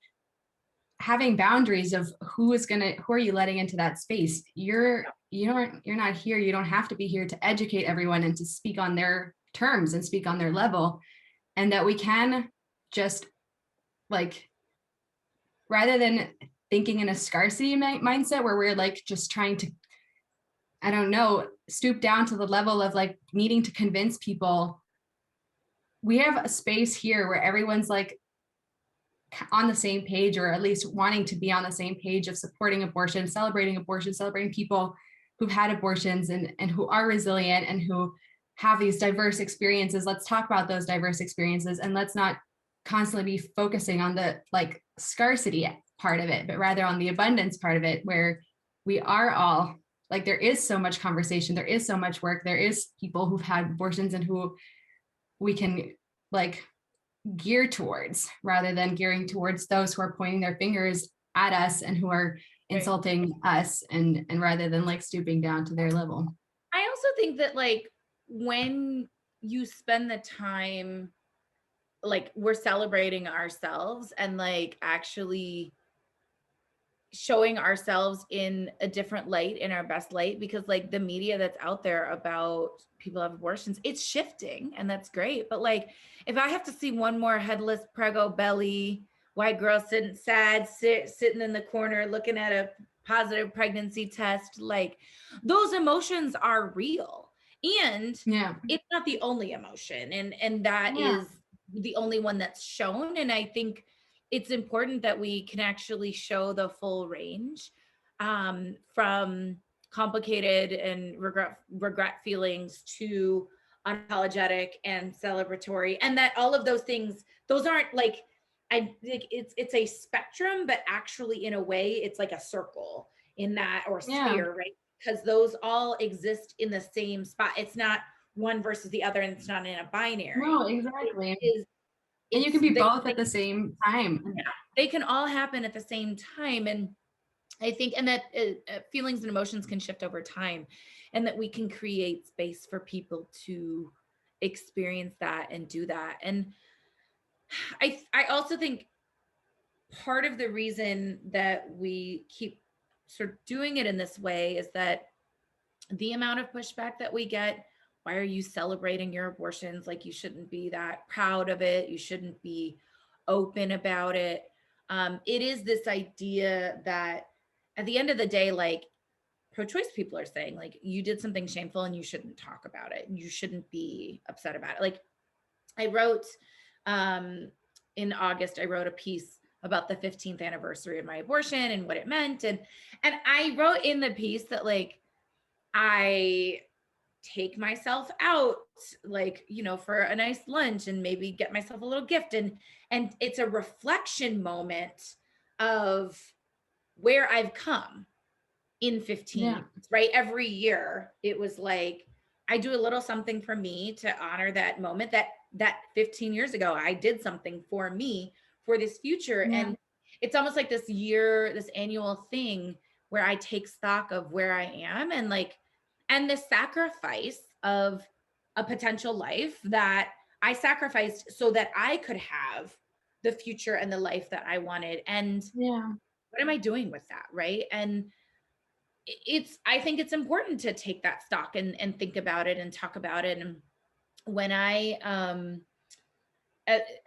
having boundaries of who are you letting into that space. You're not here, you don't have to be here to educate everyone and to speak on their terms and speak on their level, and that we can just, like, rather than thinking in a scarcity mindset where we're like just trying to, I don't know, stoop down to the level of like needing to convince people. We have a space here where everyone's like on the same page, or at least wanting to be on the same page of supporting abortion, celebrating people who've had abortions and who are resilient and who have these diverse experiences. Let's talk about those diverse experiences, and let's not constantly be focusing on the like scarcity part of it, but rather on the abundance part of it, where we are all like, there is so much conversation, there is so much work, there is people who've had abortions and who we can like gear towards, rather than gearing towards those who are pointing their fingers at us and who are insulting us, and rather than like stooping down to their level. I also think that like when you spend the time, like we're celebrating ourselves and like actually showing ourselves in a different light, in our best light, because like the media that's out there about people have abortions, it's shifting, and that's great. But like, if I have to see one more headless prego belly white girl sitting sad, sitting in the corner looking at a positive pregnancy test, like those emotions are real, and it's not the only emotion, and that is the only one that's shown. And I think it's important that we can actually show the full range, from complicated and regret feelings to unapologetic and celebratory, and that all of those things, those aren't like, I think it's a spectrum, but actually in a way it's like a circle in that, or sphere, right? Because those all exist in the same spot. It's not one versus the other, and it's not in a binary. No, exactly. And you can be both at the same time. Yeah, they can all happen at the same time. And I think, and that feelings and emotions can shift over time, and that we can create space for people to experience that and do that. And I also think part of the reason that we keep sort of doing it in this way is that the amount of pushback that we get, why are you celebrating your abortions? Like, you shouldn't be that proud of it. You shouldn't be open about it. It is this idea that at the end of the day, like pro-choice people are saying, like, you did something shameful and you shouldn't talk about it. You shouldn't be upset about it. Like, I wrote in August, I wrote a piece about the 15th anniversary of my abortion and what it meant. And I wrote in the piece that like, I take myself out, like, you know, for a nice lunch and maybe get myself a little gift. And it's a reflection moment of where I've come in 15 years, right? Every year it was like, I do a little something for me to honor that moment, that 15 years ago, I did something for me for this future. And it's almost like this annual thing where I take stock of where I am, and like, and the sacrifice of a potential life that I sacrificed so that I could have the future and the life that I wanted. And what am I doing with that? Right. And I think it's important to take that stock and think about it and talk about it. And when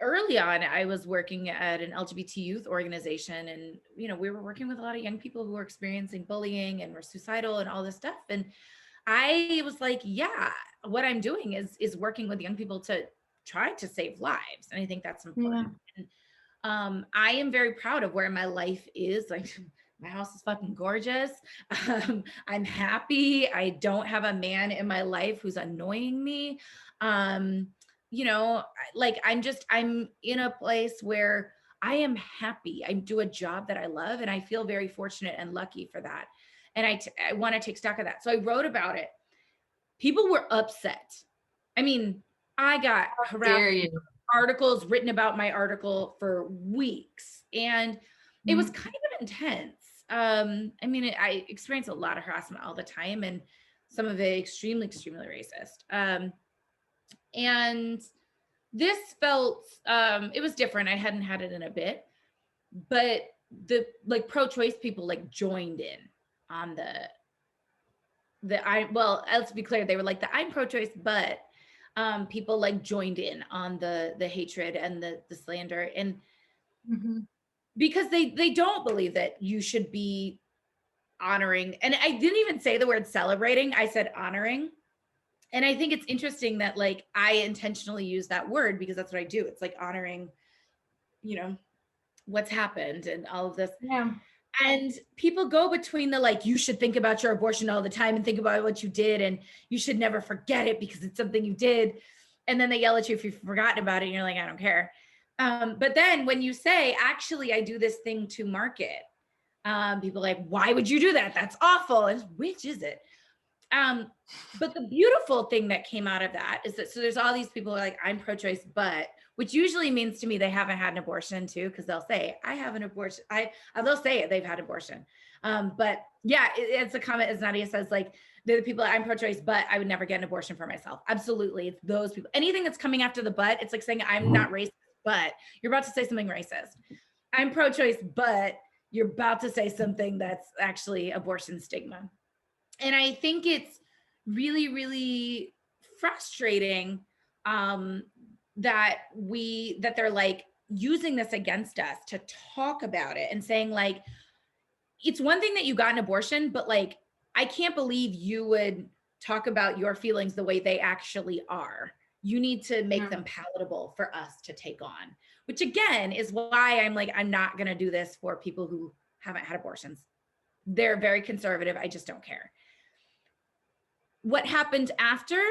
early on, I was working at an LGBT youth organization, and, you know, we were working with a lot of young people who were experiencing bullying and were suicidal and all this stuff. And I was like, yeah, what I'm doing is working with young people to try to save lives. And I think that's important. And, I am very proud of where my life is. Like, my house is fucking gorgeous. I'm happy. I don't have a man in my life who's annoying me. You know, like, I'm in a place where I am happy. I do a job that I love, and I feel very fortunate and lucky for that. And I want to take stock of that. So I wrote about it. People were upset. I mean, I got articles written about my article for weeks, and it was kind of intense. I mean, I experience a lot of harassment all the time, and some of it extremely, extremely racist. And this felt, it was different. I hadn't had it in a bit, but the like pro-choice people like joined in on let's be clear, they were like the I'm pro-choice, but people like joined in on the hatred and the slander, and because they don't believe that you should be honoring. And I didn't even say the word celebrating, I said honoring. And I think it's interesting that like I intentionally use that word because that's what I do. It's like honoring, you know, what's happened and all of this. Yeah. And people go between the like, you should think about your abortion all the time and think about what you did, and you should never forget it because it's something you did. And then they yell at you if you've forgotten about it and you're like, I don't care. But then when you say, actually, I do this thing to market, people are like, why would you do that? That's awful. And which is it? But the beautiful thing that came out of that is that, so there's all these people who are like, I'm pro-choice, but, which usually means to me they haven't had an abortion too, because they'll say, I have an abortion. They'll say it, they've had abortion. But yeah, it's a comment, as Nadia says, like, they're the people, I'm pro-choice, but I would never get an abortion for myself. Absolutely. It's those people. Anything that's coming after the but, it's like saying, I'm not racist, but you're about to say something racist. I'm pro-choice, but you're about to say something that's actually abortion stigma. And I think it's really, really frustrating that they're like using this against us to talk about it and saying like, it's one thing that you got an abortion, but like, I can't believe you would talk about your feelings the way they actually are. You need to make them palatable for us to take on, which again is why I'm like, I'm not going to do this for people who haven't had abortions. They're very conservative. I just don't care. What happened after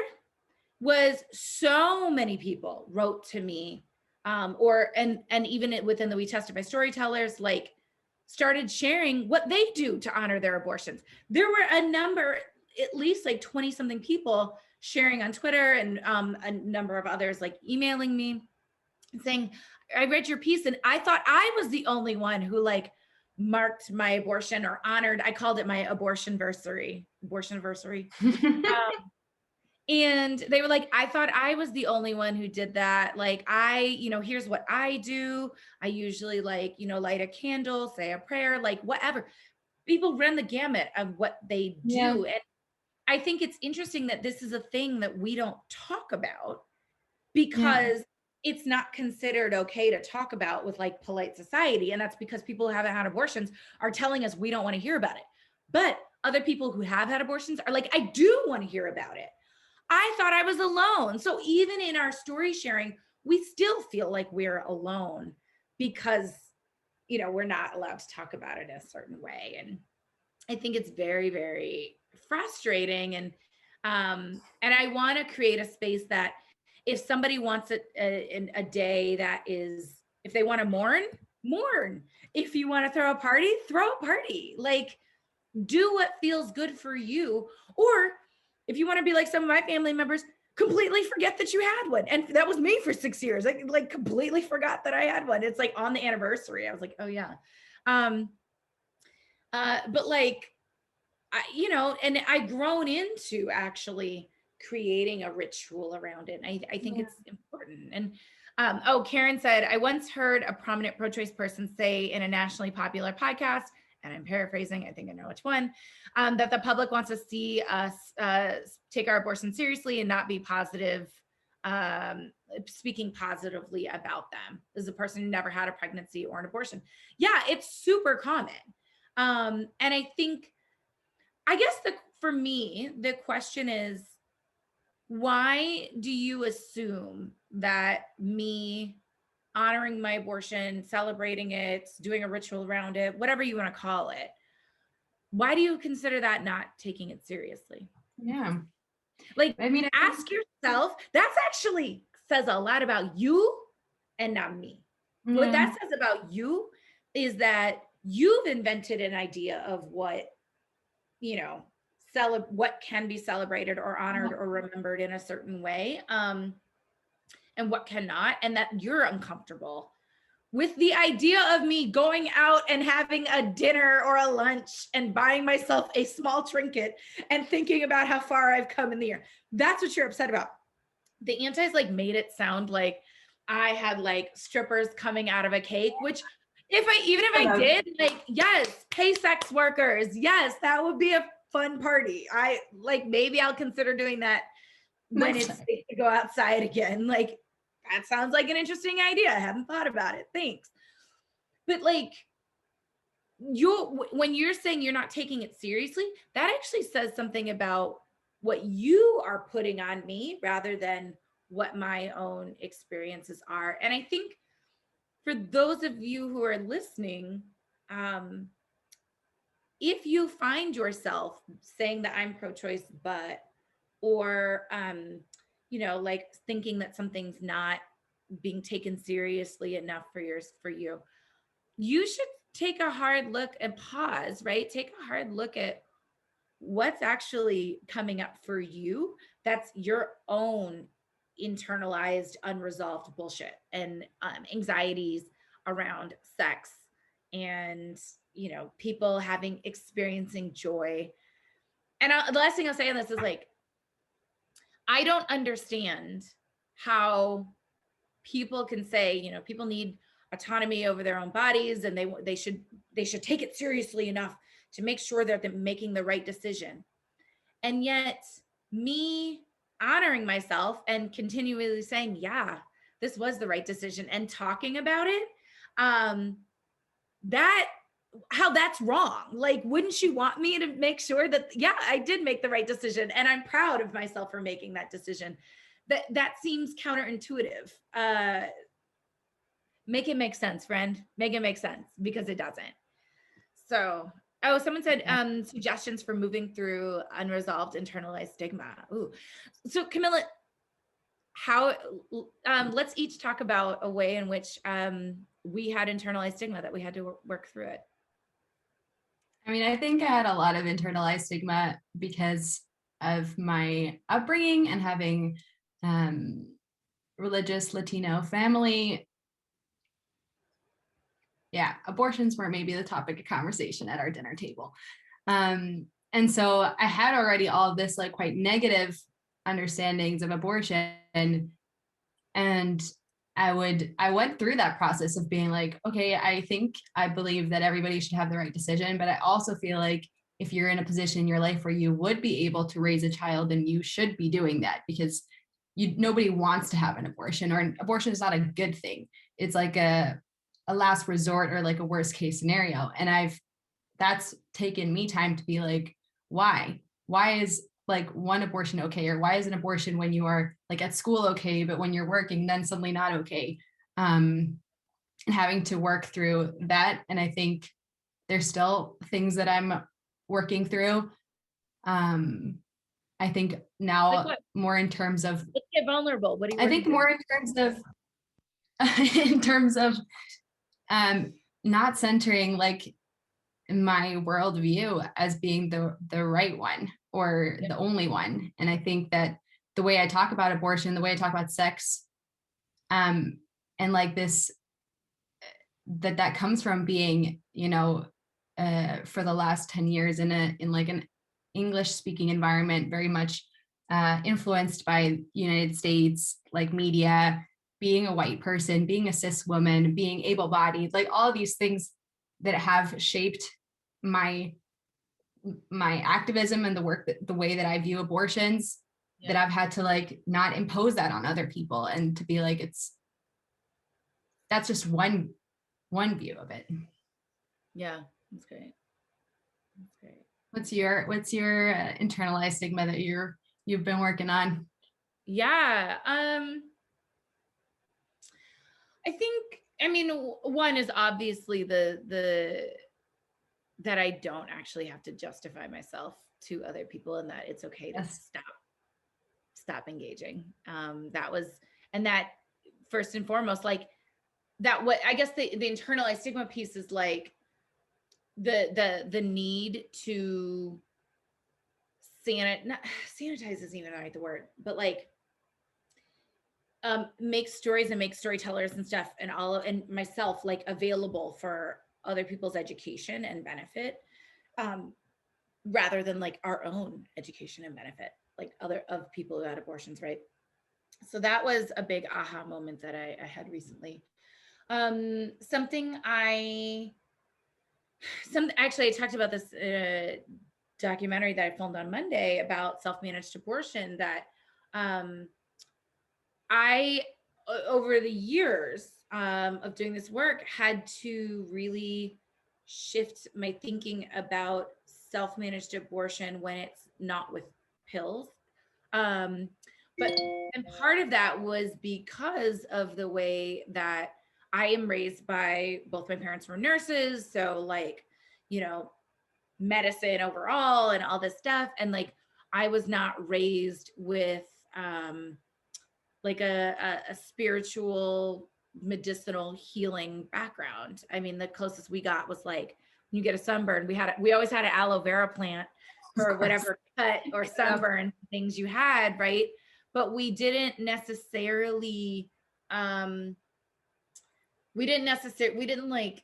was so many people wrote to me, and even within the We Testify storytellers, like started sharing what they do to honor their abortions. There were a number, at least like 20 something people sharing on Twitter, and a number of others like emailing me saying, I read your piece and I thought I was the only one who like marked my abortion or honored. I called it my abortion-versary. And they were like, I thought I was the only one who did that. Like, here's what I do. I usually like, light a candle, say a prayer, like whatever. People run the gamut of what they do. Yeah. And I think it's interesting that this is a thing that we don't talk about because it's not considered okay to talk about with like polite society. And that's because people who haven't had abortions are telling us we don't want to hear about it. But other people who have had abortions are like, I do want to hear about it. I thought I was alone. So even in our story sharing, we still feel like we're alone because, we're not allowed to talk about it in a certain way. And I think it's very, very frustrating. And I want to create a space that if somebody wants a day that is, if they want to mourn. If you want to throw a party, like do what feels good for you. Or if you want to be like some of my family members, completely forget that you had one. And that was me for 6 years. I like completely forgot that I had one. It's like on the anniversary. I was like, oh yeah. But like, and I've grown into actually creating a ritual around it. I think it's important. And Karen said, I once heard a prominent pro-choice person say in a nationally popular podcast, and I'm paraphrasing, I think I know which one, that the public wants to see us take our abortion seriously and not be positive, speaking positively about them. This is a person who never had a pregnancy or an abortion. Yeah, it's super common. And I think, I guess for me, the question is, why do you assume that me honoring my abortion, celebrating it, doing a ritual around it, whatever you want to call it, why do you consider that not taking it seriously? Yeah. Like, ask yourself, that's actually says a lot about you and not me. Yeah. What that says about you is that you've invented an idea of what, what can be celebrated or honored or remembered in a certain way, and what cannot, and that you're uncomfortable with the idea of me going out and having a dinner or a lunch and buying myself a small trinket and thinking about how far I've come in the year. That's what you're upset about. The antis like made it sound like I had like strippers coming out of a cake, which Even if I did, like, yes, pay sex workers. Yes, that would be a fun party. Maybe I'll consider doing that when it's safe to go outside again. Like, that sounds like an interesting idea. I haven't thought about it. Thanks. But like, when you're saying you're not taking it seriously, that actually says something about what you are putting on me rather than what my own experiences are. And I think for those of you who are listening, if you find yourself saying that I'm pro-choice, or like thinking that something's not being taken seriously enough for you, you should take a hard look and pause, right? Take a hard look at what's actually coming up for you. That's your own internalized, unresolved bullshit and anxieties around sex and, people experiencing joy. And the last thing I'll say on this is like, I don't understand how people can say, people need autonomy over their own bodies and they should take it seriously enough to make sure that they're making the right decision. And yet me honoring myself and continually saying, yeah, this was the right decision, and talking about it, that's wrong. Like, wouldn't you want me to make sure that, yeah, I did make the right decision and I'm proud of myself for making that decision? That seems counterintuitive. Make it make sense, friend. Make it make sense, because it doesn't. So, someone said suggestions for moving through unresolved internalized stigma. Ooh. So Camila, how, let's each talk about a way in which we had internalized stigma, that we had to work through it. I mean, I think I had a lot of internalized stigma because of my upbringing and having religious Latino family. Yeah, abortions were maybe the topic of conversation at our dinner table. And so I had already all of this like quite negative understandings of abortion. And I went through that process of being like, okay, I believe that everybody should have the right decision. But I also feel like if you're in a position in your life where you would be able to raise a child, then you should be doing that, because nobody wants to have an abortion, or an abortion is not a good thing. It's like a last resort, or like a worst case scenario. And that's taken me time to be like, why is like one abortion okay? Or why is an abortion when you are like at school okay, but when you're working then suddenly not okay? And having to work through that. And I think there's still things that I'm working through. I think now like more in terms of, let's get vulnerable. What do you I think more in terms of not centering like my worldview as being the right one, or the only one. And I think that the way I talk about abortion, the way I talk about sex, and like this, that comes from being, for the last 10 years in like an English speaking environment, very much influenced by United States, like media, being a white person, being a cis woman, being able-bodied, like all of these things that have shaped my activism and the way that I view abortions, that I've had to like not impose that on other people, and to be like, that's just one view of it. Yeah, that's great. That's great. What's your internalized stigma that you've been working on? Yeah. I think, one is obviously the that I don't actually have to justify myself to other people, and that it's okay to stop engaging. That first and foremost, like that, what I guess the internalized stigma piece is like the need to sanitize isn't even the word, but like make stories and make storytellers and stuff and myself like available for other people's education and benefit, rather than like our own education and benefit, like of people who had abortions, right? So that was a big aha moment that I had recently. Something actually I talked about this documentary that I filmed on Monday about self-managed abortion, that I over the years of doing this work had to really shift my thinking about self-managed abortion when it's not with pills. Um, and part of that was because of the way that I am raised by, both my parents were nurses. So like, you know, medicine overall and all this stuff. And like, I was not raised with like a spiritual medicinal healing background. I mean, the closest we got was like, when you get a sunburn, we always had an aloe vera plant for whatever cut or sunburn things you had, right? But we didn't necessarily like,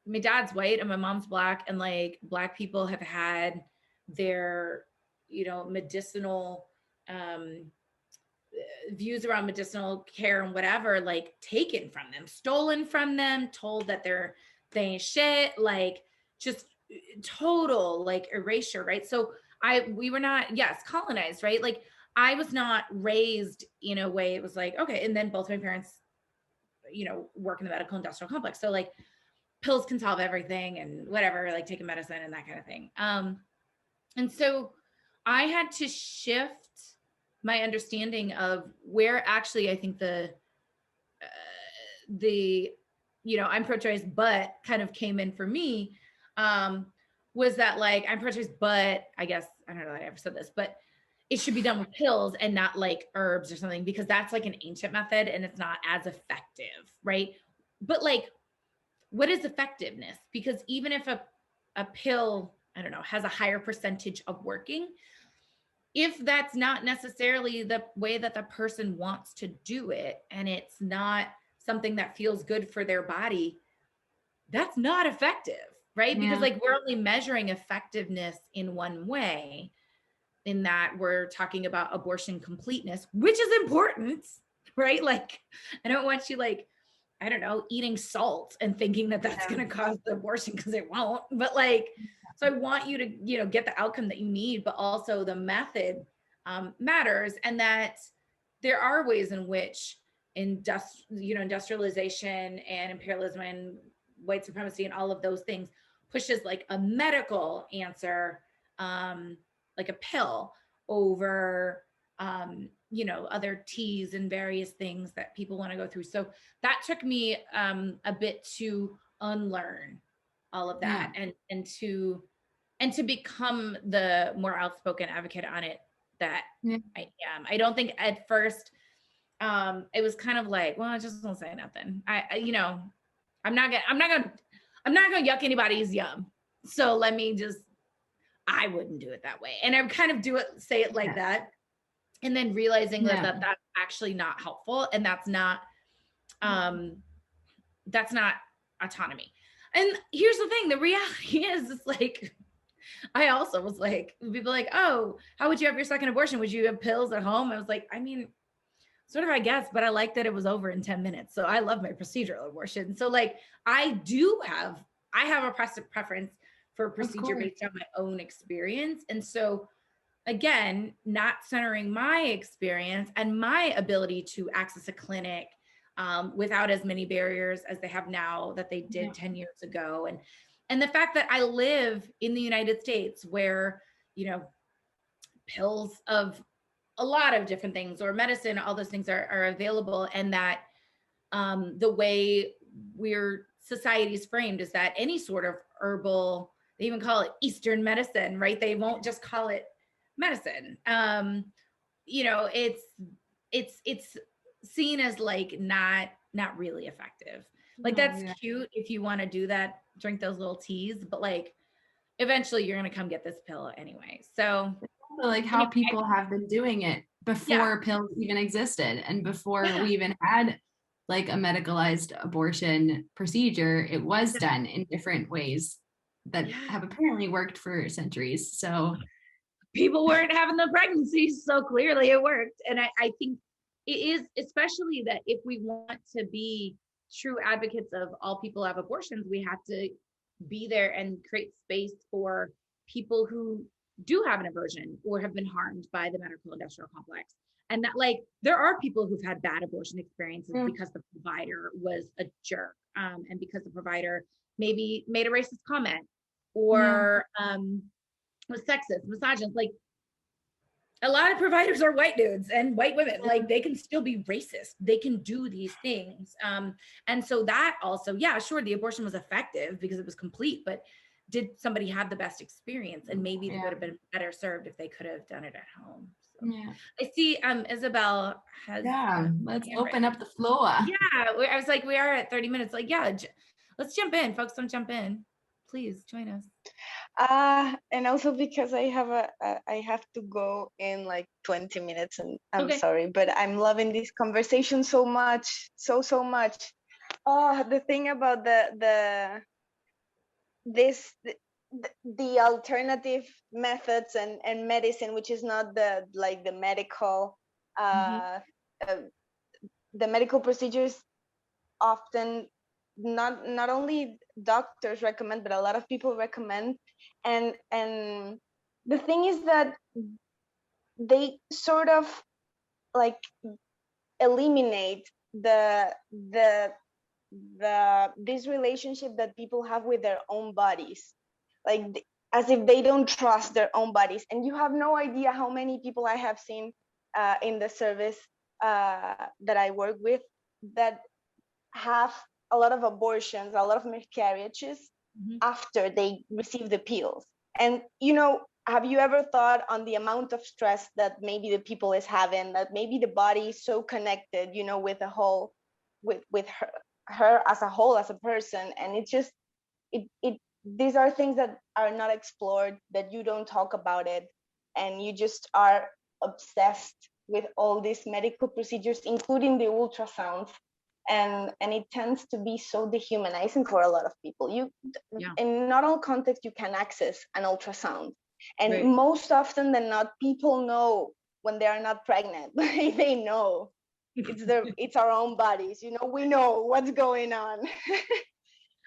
my dad's white and my mom's black, and like black people have had their, you know, medicinal views around medicinal care and whatever, like taken from them, stolen from them, told that they ain't shit, like just total like erasure, right? So we were not, yes, colonized, right? Like I was not raised in a way, it was like, okay. And then both my parents, you know, work in the medical industrial complex. So like pills can solve everything and whatever, like taking medicine and that kind of thing. And so I had to shift my understanding of where actually I think the you know, I'm pro-choice but kind of came in for me, was that like, I'm pro-choice but I guess, I don't know that I ever said this, but it should be done with pills and not like herbs or something, because that's like an ancient method and it's not as effective, right? But like, what is effectiveness? Because even if a pill, I don't know, has a higher percentage of working, if that's not necessarily the way that the person wants to do it, and it's not something that feels good for their body, that's not effective, right? Yeah. Because like, we're only measuring effectiveness in one way, in that we're talking about abortion completeness, which is important, right? Like, I don't want you like, I don't know, eating salt and thinking that that's going to cause the abortion, because it won't. But like, so I want you to, you know, get the outcome that you need, but also the method matters. And that there are ways in which industrialization and imperialism and white supremacy and all of those things pushes like a medical answer, like a pill, over you know, other teas and various things that people want to go through. So that took me a bit to unlearn all of that, and to become the more outspoken advocate on it that I am. I don't think at first it was kind of like, well, I just don't say nothing. I you know, I'm not gonna yuck anybody's yum. So let me just, I wouldn't do it that way. And I kind of say it like that. And then realizing that that's actually not helpful, and that's not autonomy. And here's the thing, the reality is, it's like, I also was like, people like, oh, how would you have your second abortion? Would you have pills at home? I was like, I mean, sort of, I guess, but I like that it was over in 10 minutes. So I love my procedural abortion. So like, I have a preference for a procedure based on my own experience. And so again, not centering my experience and my ability to access a clinic without as many barriers as they have now that they did 10 years ago. And the fact that I live in the United States, where, you know, pills of a lot of different things, or medicine, all those things are available. And that the way society is framed is that any sort of herbal, they even call it Eastern medicine, right? They won't just call it medicine. You know, it's seen as like not really effective. Like, that's cute if you want to do that, drink those little teas, but like, eventually you're going to come get this pill anyway. So like how people have been doing it before pills even existed, and before we even had like a medicalized abortion procedure, it was done in different ways that have apparently worked for centuries. So people weren't having the pregnancies, so clearly it worked. And I think it is, especially that if we want to be true advocates of all people have abortions, we have to be there and create space for people who do have an aversion or have been harmed by the medical industrial complex. And that, like, there are people who've had bad abortion experiences because the provider was a jerk, and because the provider maybe made a racist comment or was sexist, misogynist. Like, a lot of providers are white dudes and white women. Like, they can still be racist. They can do these things. And so that also, yeah, sure, the abortion was effective because it was complete, but did somebody have the best experience? And maybe they would have been better served if they could have done it at home. So I see Isabel has. Let's open up the floor. Yeah, I was like, we are at 30 minutes. Like, yeah, let's jump in. Folks, don't jump in. Please join us. And also because I have to go in like 20 minutes, and I'm sorry, but I'm loving this conversation so much, so much. The thing about the alternative methods and medicine, which is not the medical, the medical procedures often not only doctors recommend, but a lot of people recommend. And the thing is that they sort of like eliminate this relationship that people have with their own bodies, like as if they don't trust their own bodies. And you have no idea how many people I have seen in the service that I work with that have a lot of abortions, a lot of miscarriages after they receive the pills. And, have you ever thought on the amount of stress that maybe the people is having, that maybe the body is so connected, with a whole, with her as a whole, as a person. And it's just, these are things that are not explored, that you don't talk about it. And you just are obsessed with all these medical procedures, including the ultrasounds. And it tends to be so dehumanizing for a lot of people. In not all contexts you can access an ultrasound, and most often than not, people know when they are not pregnant. They know it's our own bodies. We know what's going on.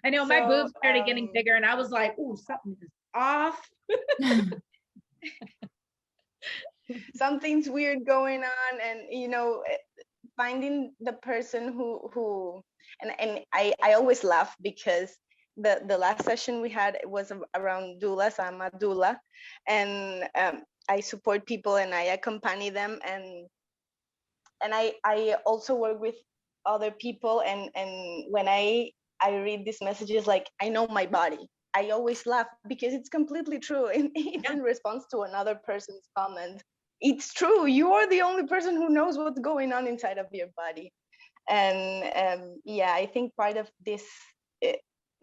I know, my boobs started getting bigger, and I was like, "Ooh, something is off." Something's weird going on, and finding the person who and I always laugh because the last session we had was around doulas. I'm a doula, and I support people and I accompany them, and I also work with other people, and when I read these messages, like, I know my body, I always laugh because it's completely true, and it's in response to another person's comment. It's true. You are the only person who knows what's going on inside of your body. And I think part of this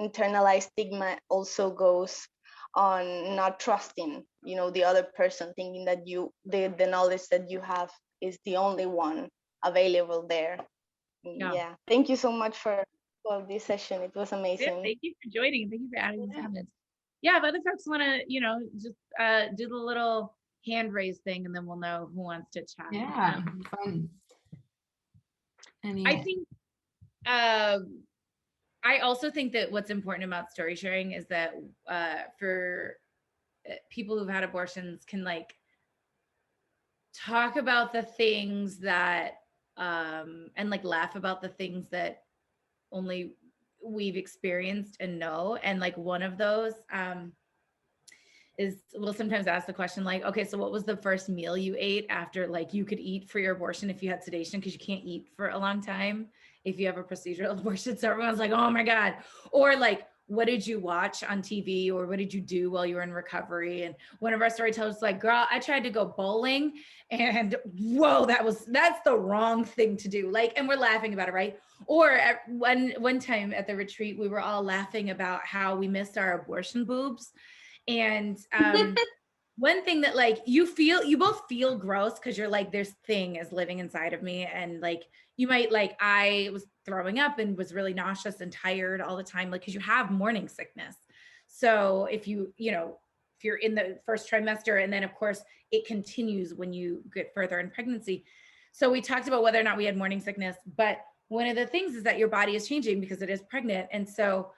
internalized stigma also goes on not trusting, the other person, thinking that the knowledge that you have is the only one available there. Yeah. Thank you so much for this session. It was amazing. Thank you for joining. Thank you for adding these comments. Yeah, if other folks want to, just do the little hand raise thing, and then we'll know who wants to chat. Yeah, fun. I think I also think that what's important about story sharing is that for people who've had abortions can like talk about the things that and like laugh about the things that only we've experienced and know. And like one of those is, we'll sometimes ask the question like, okay, so what was the first meal you ate after like you could eat for your abortion if you had sedation, because you can't eat for a long time if you have a procedural abortion. So everyone's like, oh my God. Or like, what did you watch on TV, or what did you do while you were in recovery? And one of our storytellers was like, girl, I tried to go bowling, and whoa, that's the wrong thing to do. Like, and we're laughing about it, right? Or at one time at the retreat, we were all laughing about how we missed our abortion boobs. And one thing that like you both feel gross because you're like, this thing is living inside of me. And like, you might like, I was throwing up and was really nauseous and tired all the time, like, because you have morning sickness. So if you're in the first trimester, and then of course it continues when you get further in pregnancy. So we talked about whether or not we had morning sickness, but one of the things is that your body is changing because it is pregnant. And so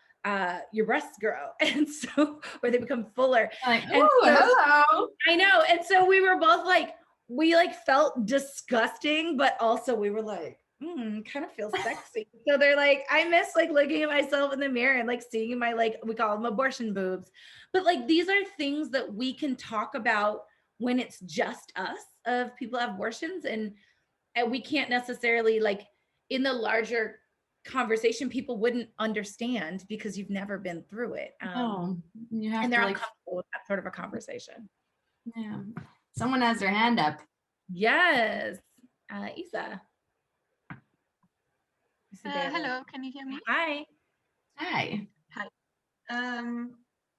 your breasts grow. And so, or they become fuller. Like, And ooh, so, hello. I know. And so we were both like, we like felt disgusting, but also we were like, kind of feels sexy. So they're like, I miss like looking at myself in the mirror and like seeing my, like, we call them abortion boobs. But like, these are things that we can talk about when it's just us of people have abortions, and we can't necessarily, like, in the larger conversation, people wouldn't understand because you've never been through it. Oh, you have and to they're like, uncomfortable with that sort of a conversation. yeah. Someone has their hand up. Yes. Isa. Hello, can you hear me? Hi. Hi.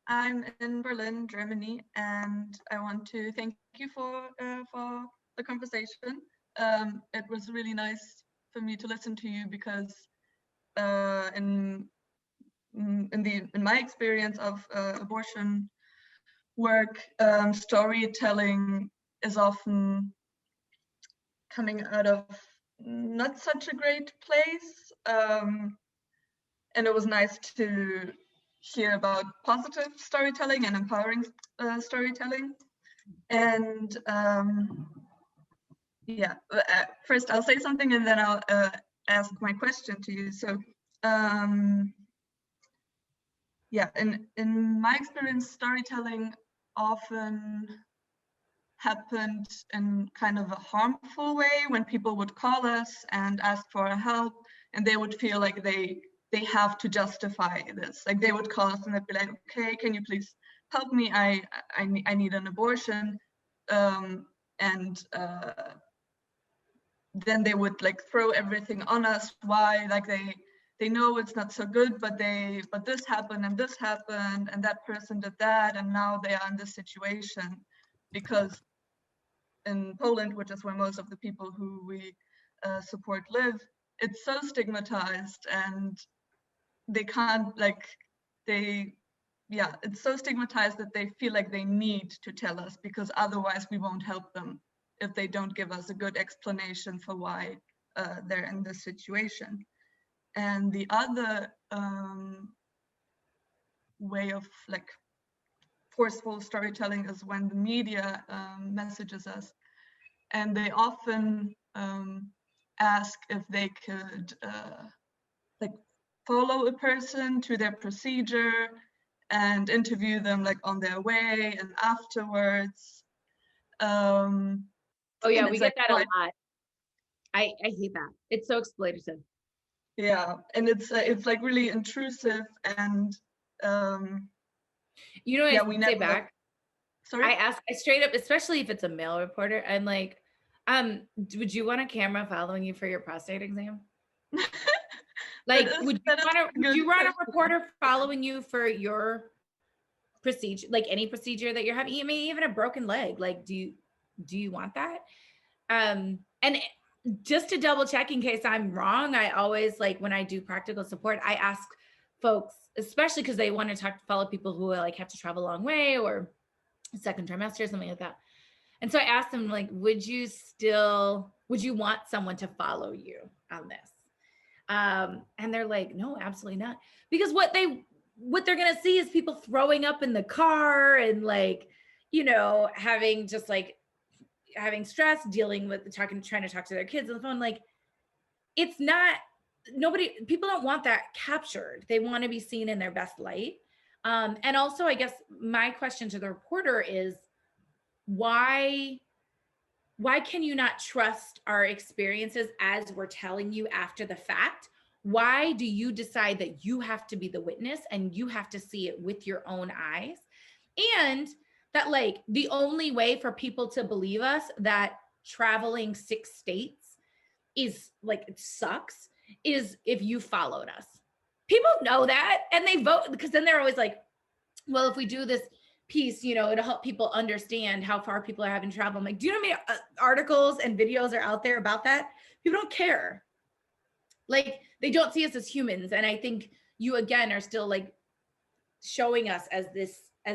I'm in Berlin, Germany, and I want to thank you for the conversation. It was really nice for me to listen to you because in my experience of abortion work, storytelling is often coming out of not such a great place. And it was nice to hear about positive storytelling and empowering storytelling. And yeah, first I'll say something and then I'll ask my question to you. So yeah, in my experience, storytelling often happened in kind of a harmful way when people would call us and ask for help, and they would feel like they have to justify this. Like they would call us and they'd be like, okay, can you please help me? I need an abortion. And then they would like throw everything on us. Why? Like they know it's not so good, but this happened and this happened and that person did that, and now they are in this situation. Because in Poland, which is where most of the people who we support live, it's so stigmatized, and they can't, like, it's so stigmatized that they feel like they need to tell us, because otherwise we won't help them if they don't give us a good explanation for why they're in this situation. And the other way of like forceful storytelling is when the media messages us, and they often ask if they could like follow a person to their procedure and interview them like on their way and afterwards. Oh yeah, we get like, that a lot. I hate that. It's so exploitative. Yeah, and it's like really intrusive, and you know, yeah, I we say never. Back. Sorry. I straight up, especially if it's a male reporter, I'm like, would you want a camera following you for your prostate exam? Like, would you want a reporter following you for your procedure, like any procedure that you're having, even a broken leg? Like, do you want that? And just to double check in case I'm wrong, I always, like, when I do practical support, I ask folks, especially because they want to follow people who like have to travel a long way or second trimester or something like that. And so I asked them, like, would you want someone to follow you on this? And they're like, no, absolutely not. Because what they're going to see is people throwing up in the car and, like, you know, having stress, dealing with trying to talk to their kids on the phone. Like, it's not, people don't want that captured. They want to be seen in their best light. And also, I guess my question to the reporter is, why can you not trust our experiences as we're telling you after the fact? Why do you decide that you have to be the witness and you have to see it with your own eyes? And that, like, the only way for people to believe us that traveling 6 states is, like, it sucks, is if you followed us. People know that, and they vote, because then they're always like, well, if we do this piece, you know, it'll help people understand how far people are having to travel. I'm like, do you know how many articles and videos are out there about that? People don't care. Like, they don't see us as humans. And I think you, again, are still, like, showing us as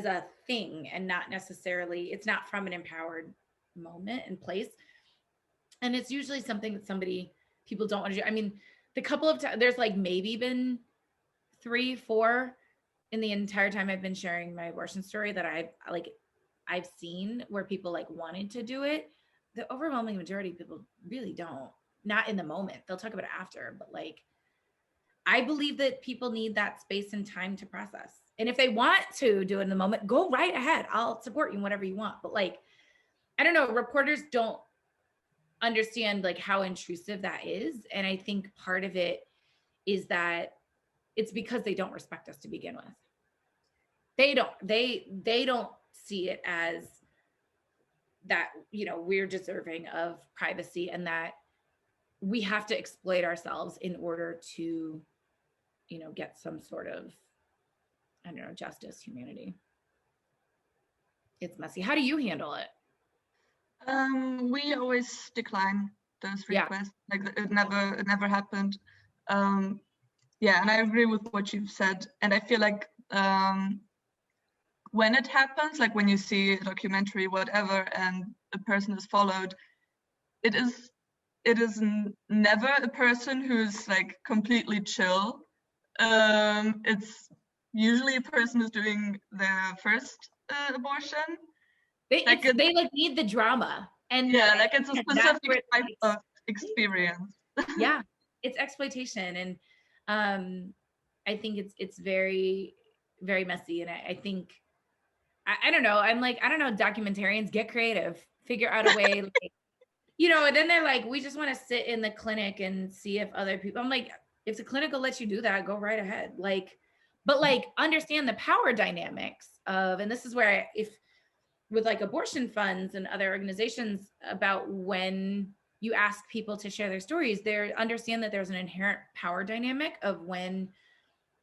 a thing, and not necessarily, it's not from an empowered moment and place. And it's usually something that people don't want to do. I mean, the couple of times, there's like maybe been 3, 4 in the entire time I've been sharing my abortion story that I've seen where people like wanted to do it. The overwhelming majority of people really don't, not in the moment. They'll talk about it after, but like, I believe that people need that space and time to process. And if they want to do it in the moment, go right ahead. I'll support you in whatever you want. But like, I don't know, reporters don't understand like how intrusive that is. And I think part of it is that it's because they don't respect us to begin with. They don't see it as that, you know, we're deserving of privacy and that we have to exploit ourselves in order to, you know, get some sort of, I don't know, justice, humanity. It's messy. How do you handle it? We always decline those Yeah. requests. Like it never happened. Yeah, and I agree with what you've said. And I feel like when it happens, like when you see a documentary, whatever, and a person is followed, it is never a person who's like completely chill. It's usually a person who's doing their first abortion. They like need the drama. And yeah, like it's a specific type like, of experience. Yeah, it's exploitation. And I think it's very, very messy. And I think, I don't know, I'm like, I don't know, documentarians, get creative, figure out a way, like, you know, and then they're like, we just want to sit in the clinic and see if other people, I'm like, if the clinic will let you do that, go right ahead. Like, but like, understand the power dynamics of, and this is where if with like abortion funds and other organizations about when you ask people to share their stories, they understand that there's an inherent power dynamic of when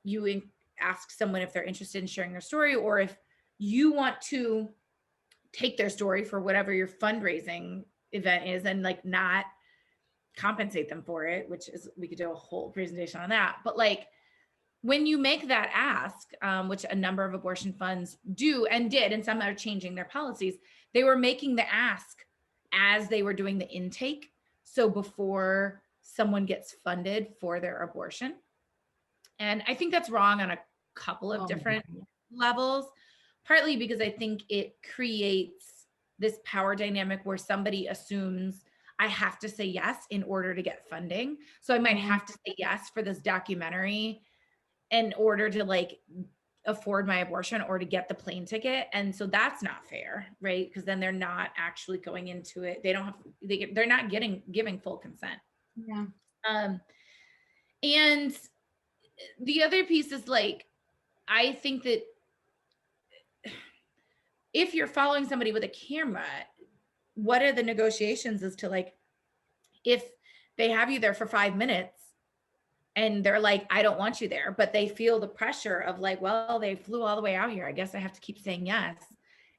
you ask someone if they're interested in sharing their story, or if you want to take their story for whatever your fundraising event is and like not compensate them for it, which is, we could do a whole presentation on that. But like, when you make that ask, which a number of abortion funds do and did, and some are changing their policies, they were making the ask as they were doing the intake. So before someone gets funded for their abortion. And I think that's wrong on a couple of different levels, partly because I think it creates this power dynamic where somebody assumes I have to say yes in order to get funding. So I might have to say yes for this documentary in order to like afford my abortion or to get the plane ticket. And so that's not fair, right? Because then they're not actually going into it. They don't have, they're not giving full consent. Yeah. And the other piece is like, I think that if you're following somebody with a camera, what are the negotiations as to like, if they have you there for 5 minutes and they're like, I don't want you there, but they feel the pressure of like, well, they flew all the way out here, I guess I have to keep saying yes.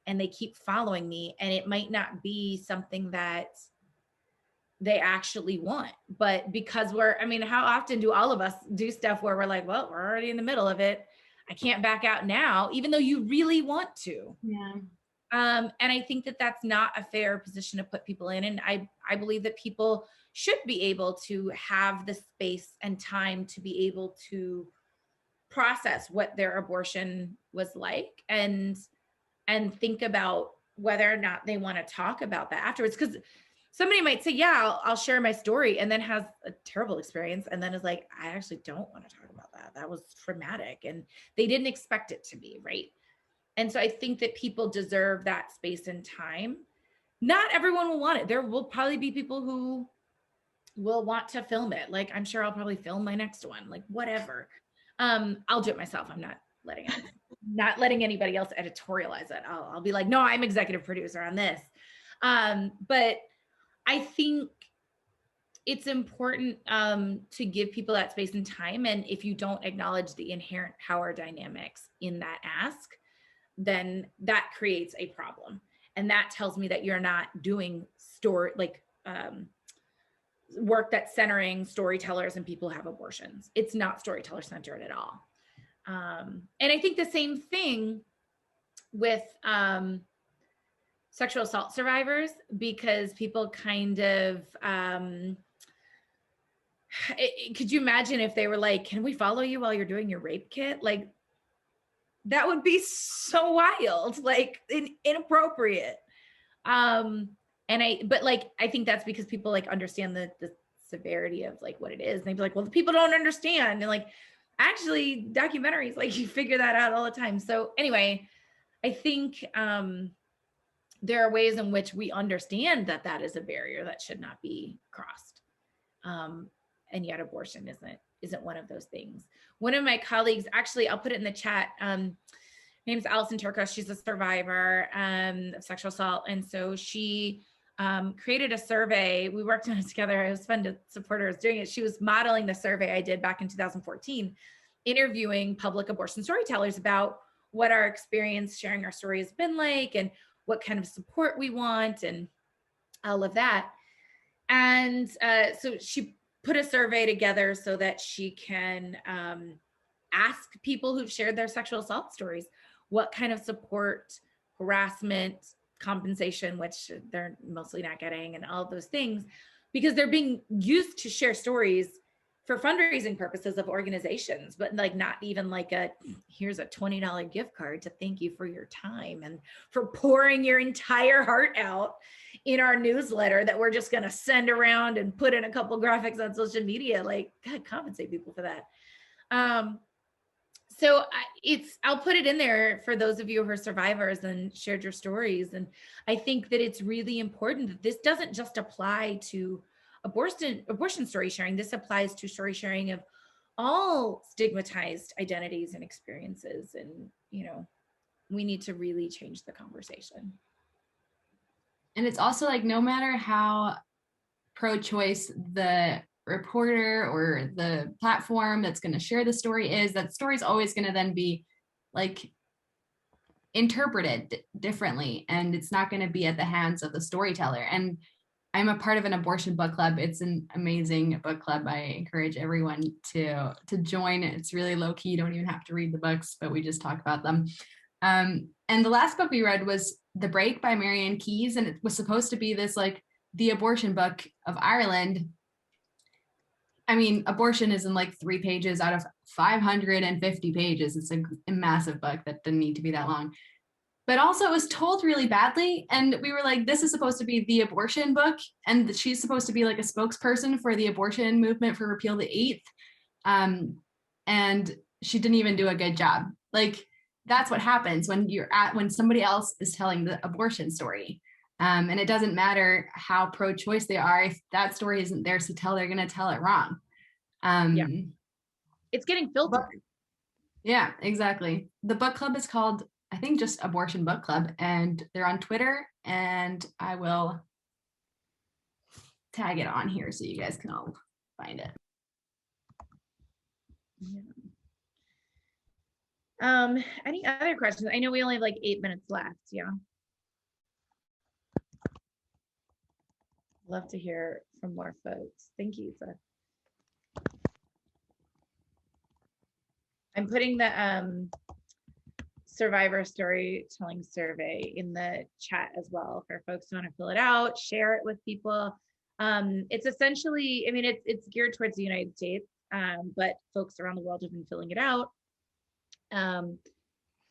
And they keep following me. And it might not be something that they actually want, but because I mean, how often do all of us do stuff where we're like, well, we're already in the middle of it, I can't back out now, even though you really want to. Yeah. And I think that that's not a fair position to put people in. And I believe that people should be able to have the space and time to be able to process what their abortion was like and think about whether or not they want to talk about that afterwards. Because somebody might say, yeah, I'll share my story, and then has a terrible experience, and then is like, I actually don't want to talk about that. That was traumatic, and they didn't expect it to be, right? And so I think that people deserve that space and time. Not everyone will want it. There will probably be people who will want to film it. Like, I'm sure I'll probably film my next one, like whatever. I'll do it myself. I'm not letting anybody else editorialize it. I'll be like, no, I'm executive producer on this. But I think it's important to give people that space and time. And if you don't acknowledge the inherent power dynamics in that ask, then that creates a problem. And that tells me that you're not doing work that's centering storytellers and people who have abortions. It's not storyteller centered at all. And I think the same thing with sexual assault survivors, because people kind of could you imagine if they were like, can we follow you while you're doing your rape kit? Like, that would be so wild, like inappropriate. But like, I think that's because people like understand the severity of like what it is. And they'd be like, well, people don't understand. And like, actually documentaries, like you figure that out all the time. So anyway, I think there are ways in which we understand that that is a barrier that should not be crossed. And yet abortion isn't one of those things. One of my colleagues, actually, I'll put it in the chat. Name's Allison Turcos. She's a survivor of sexual assault. And so she created a survey. We worked on it together. It was fun to support her as doing it. She was modeling the survey I did back in 2014, interviewing public abortion storytellers about what our experience sharing our story has been like and what kind of support we want and all of that. And so she put a survey together so that she can ask people who've shared their sexual assault stories what kind of support, harassment, compensation, which they're mostly not getting, and all of those things, because they're being used to share stories for fundraising purposes of organizations, but like not even like here's a $20 gift card to thank you for your time and for pouring your entire heart out in our newsletter that we're just going to send around and put in a couple graphics on social media. Like, God, compensate people for that. So I'll put it in there for those of you who are survivors and shared your stories. And I think that it's really important that this doesn't just apply to abortion story sharing. This applies to story sharing of all stigmatized identities and experiences. And, we need to really change the conversation. And it's also like, no matter how pro-choice the reporter or the platform that's going to share the story is, that story is always going to then be like interpreted differently, and it's not going to be at the hands of the storyteller. And I'm a part of an abortion book club. It's an amazing book club. I encourage everyone to join. It's really low key. You don't even have to read the books, but we just talk about them. And the last book we read was The Break by Marianne Keyes, and it was supposed to be this like the abortion book of Ireland. I mean, abortion is in like 3 pages out of 550 pages. It's a massive book that didn't need to be that long. But also it was told really badly. And we were like, this is supposed to be the abortion book. And she's supposed to be like a spokesperson for the abortion movement for Repeal the 8th. And she didn't even do a good job. Like, that's what happens when somebody else is telling the abortion story. And it doesn't matter how pro-choice they are. If that story isn't theirs to tell, they're going to tell it wrong. Yeah. It's getting filtered. Yeah, exactly. The book club is called, I think, just Abortion Book Club, and they're on Twitter, and I will tag it on here so you guys can all find it. Yeah. Any other questions? I know we only have like 8 minutes left. Yeah. Love to hear from more folks. Thank you, Issa. I'm putting the survivor storytelling survey in the chat as well for folks who want to fill it out, share it with people. It's essentially, I mean, it's geared towards the United States, but folks around the world have been filling it out. And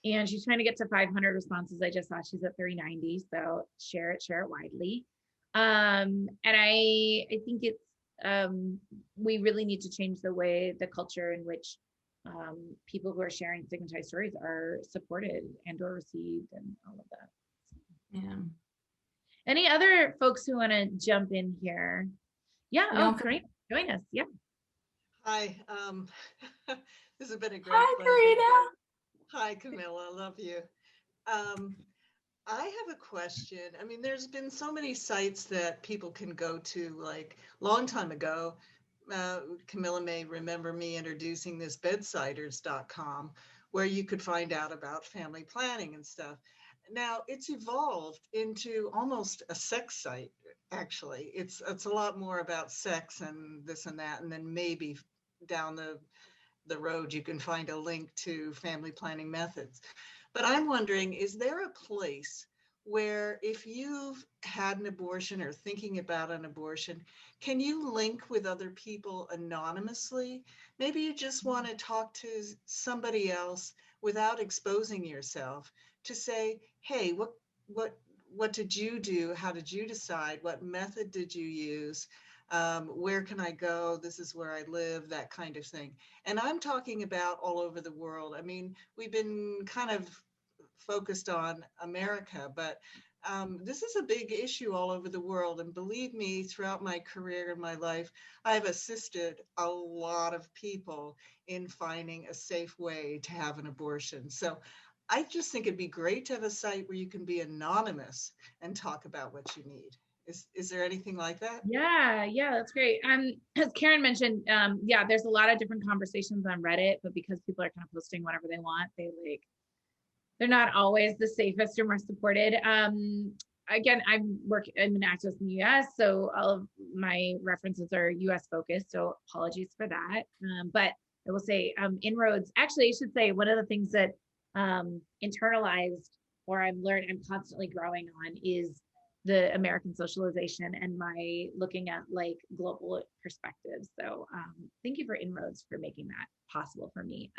she's trying to get to 500 responses. I just saw she's at 390, so share it widely. And I think it's, we really need to change the culture in which people who are sharing stigmatized stories are supported and or received and all of that. Yeah. Any other folks who want to jump in here? Yeah. Oh, Karina, join us. Yeah. Hi. This has been a great Hi, pleasure. Karina. Hi, Camila. Love you. I have a question. I mean, there's been so many sites that people can go to, like long time ago. Camila may remember me introducing this bedsiders.com, where you could find out about family planning and stuff. Now it's evolved into almost a sex site. Actually, it's a lot more about sex and this and that, and then maybe down the road you can find a link to family planning methods. But I'm wondering, is there a place where if you've had an abortion or thinking about an abortion, can you link with other people anonymously? Maybe you just want to talk to somebody else without exposing yourself to say, hey, what did you do? How did you decide? What method did you use? Where can I go? This is where I live, that kind of thing. And I'm talking about all over the world. I mean, we've been kind of focused on America, but this is a big issue all over the world. And believe me, throughout my career and my life, I've assisted a lot of people in finding a safe way to have an abortion. So I just think it'd be great to have a site where you can be anonymous and talk about what you need. Is there anything like that? Yeah, that's great. As Karen mentioned, yeah, there's a lot of different conversations on Reddit, but because people are kind of posting whatever they want, they're not always the safest or most supported. Again, I'm an activist in the US, so all of my references are US focused, so apologies for that. But I will say inroads, actually, I should say one of the things that internalized or I'm constantly growing on is the American socialization and my looking at like global perspectives. So thank you for Inroads for making that possible for me.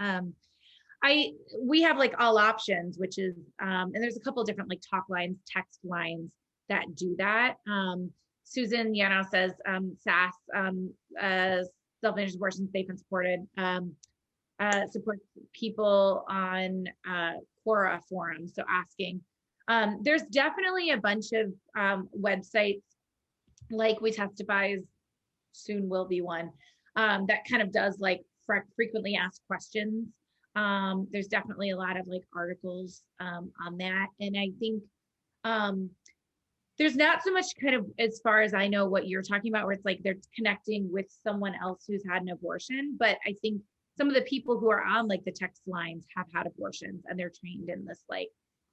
We have like all options, which is, and there's a couple of different like talk lines, text lines that do that. Susan Yano says SAS, self-managed abortion, safe and supported, supports people on Quora forums. So asking, there's definitely a bunch of websites like We Testifies, soon will be one, that kind of does like frequently asked questions. There's definitely a lot of like articles on that. And I think there's not so much kind of, as far as I know, what you're talking about, where it's like they're connecting with someone else who's had an abortion. But I think some of the people who are on like the text lines have had abortions and they're trained in this like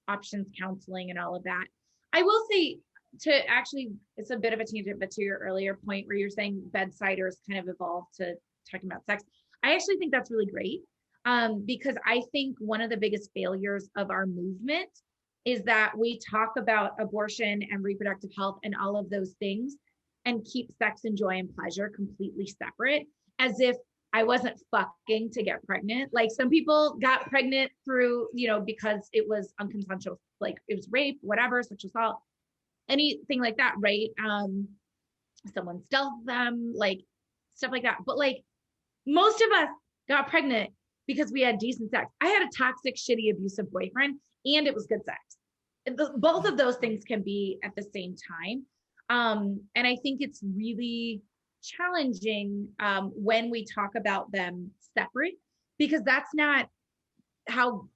options counseling and all of that. I will say, to actually, it's a bit of a tangent, but to your earlier point where you're saying bedsiders kind of evolved to talking about sex, I actually think that's really great. Because I think one of the biggest failures of our movement is that we talk about abortion and reproductive health and all of those things and keep sex and joy and pleasure completely separate, as if I wasn't fucking to get pregnant. Like some people got pregnant through, because it was unconsensual, like it was rape, whatever, sexual assault, anything like that, right? Someone stealthed them, like stuff like that. But like most of us got pregnant because we had decent sex. I had a toxic, shitty, abusive boyfriend, and it was good sex. Both of those things can be at the same time. And I think it's really challenging when we talk about them separate, because that's not how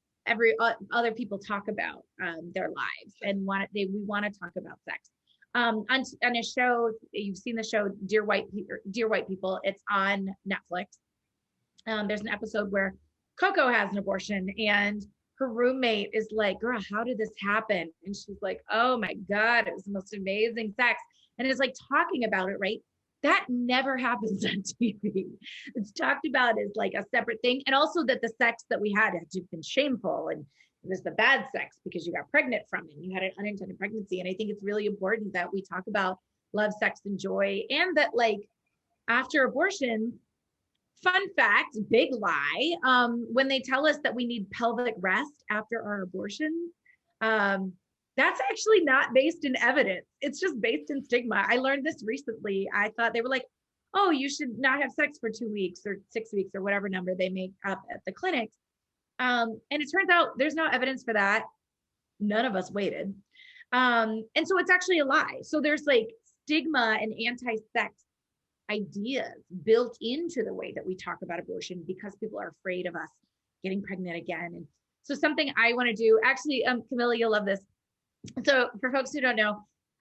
other people talk about their lives, and we want to talk about sex. On a show, you've seen the show Dear White People. It's on Netflix. There's an episode where Coco has an abortion and her roommate is like, girl, how did this happen? And she's like, oh my God, it was the most amazing sex. And it's like talking about it, right? That never happens on TV. It's talked about as like a separate thing. And also that the sex that we had to have been shameful, and it was the bad sex because you got pregnant from it. You had an unintended pregnancy. And I think it's really important that we talk about love, sex, and joy, and that like after abortion, fun fact, big lie, when they tell us that we need pelvic rest after our abortion, that's actually not based in evidence. It's just based in stigma. I learned this recently. I thought they were like, oh, you should not have sex for 2 weeks or 6 weeks or whatever number they make up at the clinics. And it turns out there's no evidence for that. None of us waited. And so it's actually a lie. So there's like stigma and anti-sex ideas built into the way that we talk about abortion because people are afraid of us getting pregnant again. And so something I want to do, actually, Camila, you'll love this. So for folks who don't know,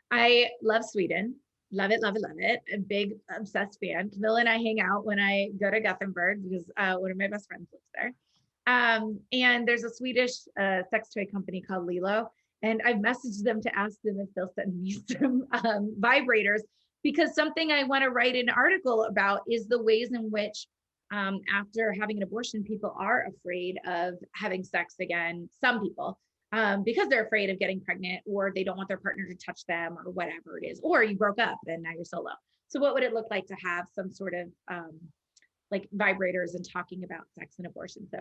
I love Sweden. Love it, love it, love it. A big obsessed fan. Camila and I hang out when I go to Gothenburg because one of my best friends lives there. And there's a Swedish sex toy company called Lilo. And I've messaged them to ask them if they'll send me some vibrators, because something I want to write an article about is the ways in which after having an abortion, people are afraid of having sex again. Some people, because they're afraid of getting pregnant, or they don't want their partner to touch them, or whatever it is, or you broke up and now you're solo. So what would it look like to have some sort of like vibrators and talking about sex and abortion? So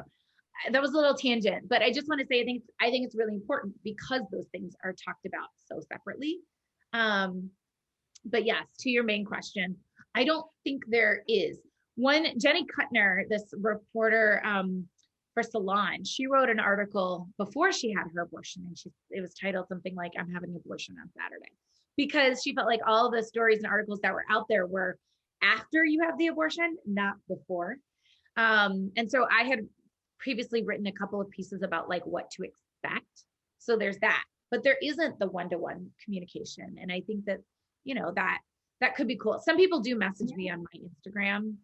that was a little tangent, but I just want to say, I think it's really important because those things are talked about so separately. But yes, to your main question, I don't think there is. One, Jenny Kuttner, this reporter for Salon, she wrote an article before she had her abortion, and it was titled something like, "I'm having an abortion on Saturday," because she felt like all the stories and articles that were out there were after you have the abortion, not before. And so I had previously written a couple of pieces about like what to expect. So there's that, but there isn't the one-to-one communication. And I think that, you know, that could be cool. Some people do message me on my Instagram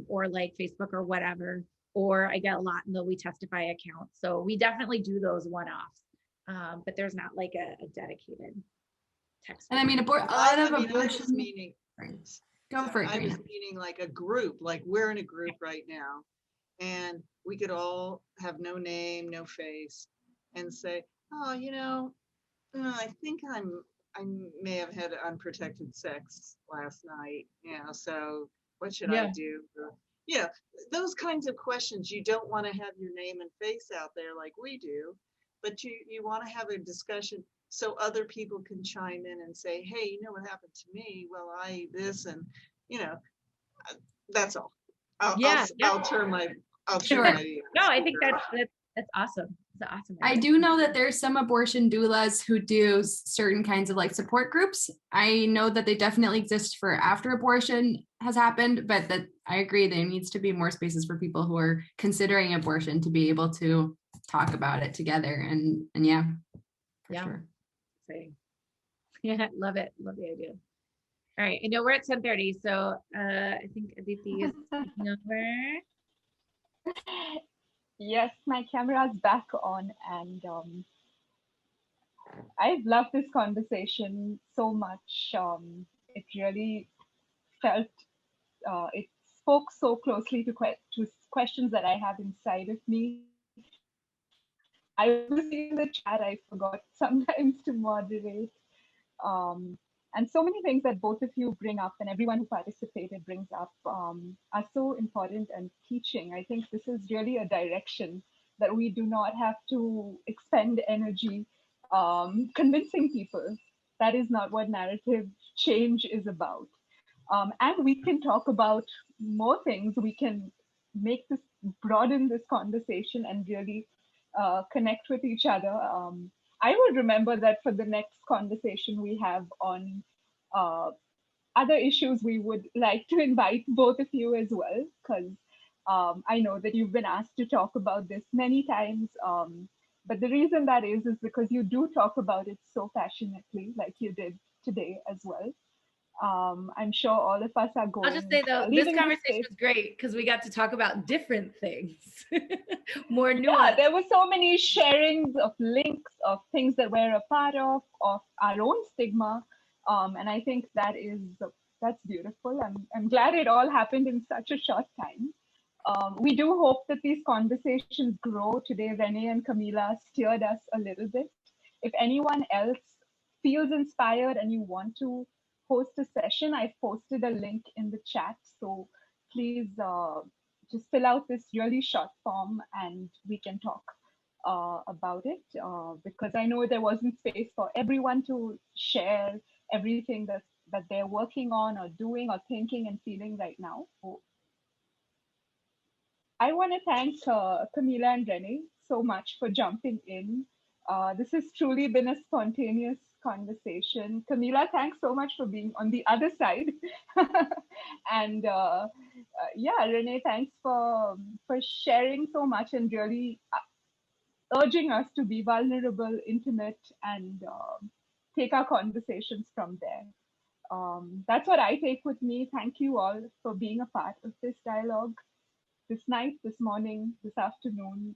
or like Facebook or whatever, or I get a lot in the We Testify account. So we definitely do those one-offs, but there's not like a dedicated text. And I mean, a lot of abortion. Meaning, go for it. I was meaning like a group, like we're in a group right now, and we could all have no name, no face, and say, oh, you know, I think I may have had unprotected sex last night, you know, so what should I do? Yeah, those kinds of questions. You don't want to have your name and face out there like we do, but you want to have a discussion so other people can chime in and say, hey, you know what happened to me? Well, this, and you know, that's all. I'll turn my No, I think that's awesome. It's awesome. I do know that there's some abortion doulas who do certain kinds of like support groups. I know that they definitely exist for after abortion has happened, but that I agree there needs to be more spaces for people who are considering abortion to be able to talk about it together. And yeah, for sure. Yeah, love it. Love the idea. All right, I know we're at 10:30, so I think Aditi is taking over. Yes, my camera is back on, and I've loved this conversation so much. It really felt, it spoke so closely to questions that I have inside of me. I was in the chat, I forgot sometimes to moderate. And so many things that both of you bring up and everyone who participated brings up are so important and teaching. I think this is really a direction that we do not have to expend energy convincing people. That is not what narrative change is about. And we can talk about more things. We can broaden this conversation and really connect with each other. I would remember that for the next conversation we have on other issues, we would like to invite both of you as well, because I know that you've been asked to talk about this many times. But the reason that is because you do talk about it so passionately, like you did today as well. I'm sure all of us are going. I'll just say though, this conversation was great because we got to talk about different things, more nuanced. Yeah, there were so many sharings of links of things that we're a part of our own stigma, and I think that's beautiful. I'm glad it all happened in such a short time. We do hope that these conversations grow. Today, Renee and Camila steered us a little bit. If anyone else feels inspired and you want to host a session, I've posted a link in the chat. So please just fill out this really short form and we can talk about it, because I know there wasn't space for everyone to share everything that they're working on or doing or thinking and feeling right now. So I want to thank Camila and Renee so much for jumping in. This has truly been a spontaneous conversation. Camila, thanks so much for being on the other side. And yeah, Renee, thanks for sharing so much and really urging us to be vulnerable, intimate, and take our conversations from there. That's what I take with me. Thank you all for being a part of this dialogue this night, this morning, this afternoon.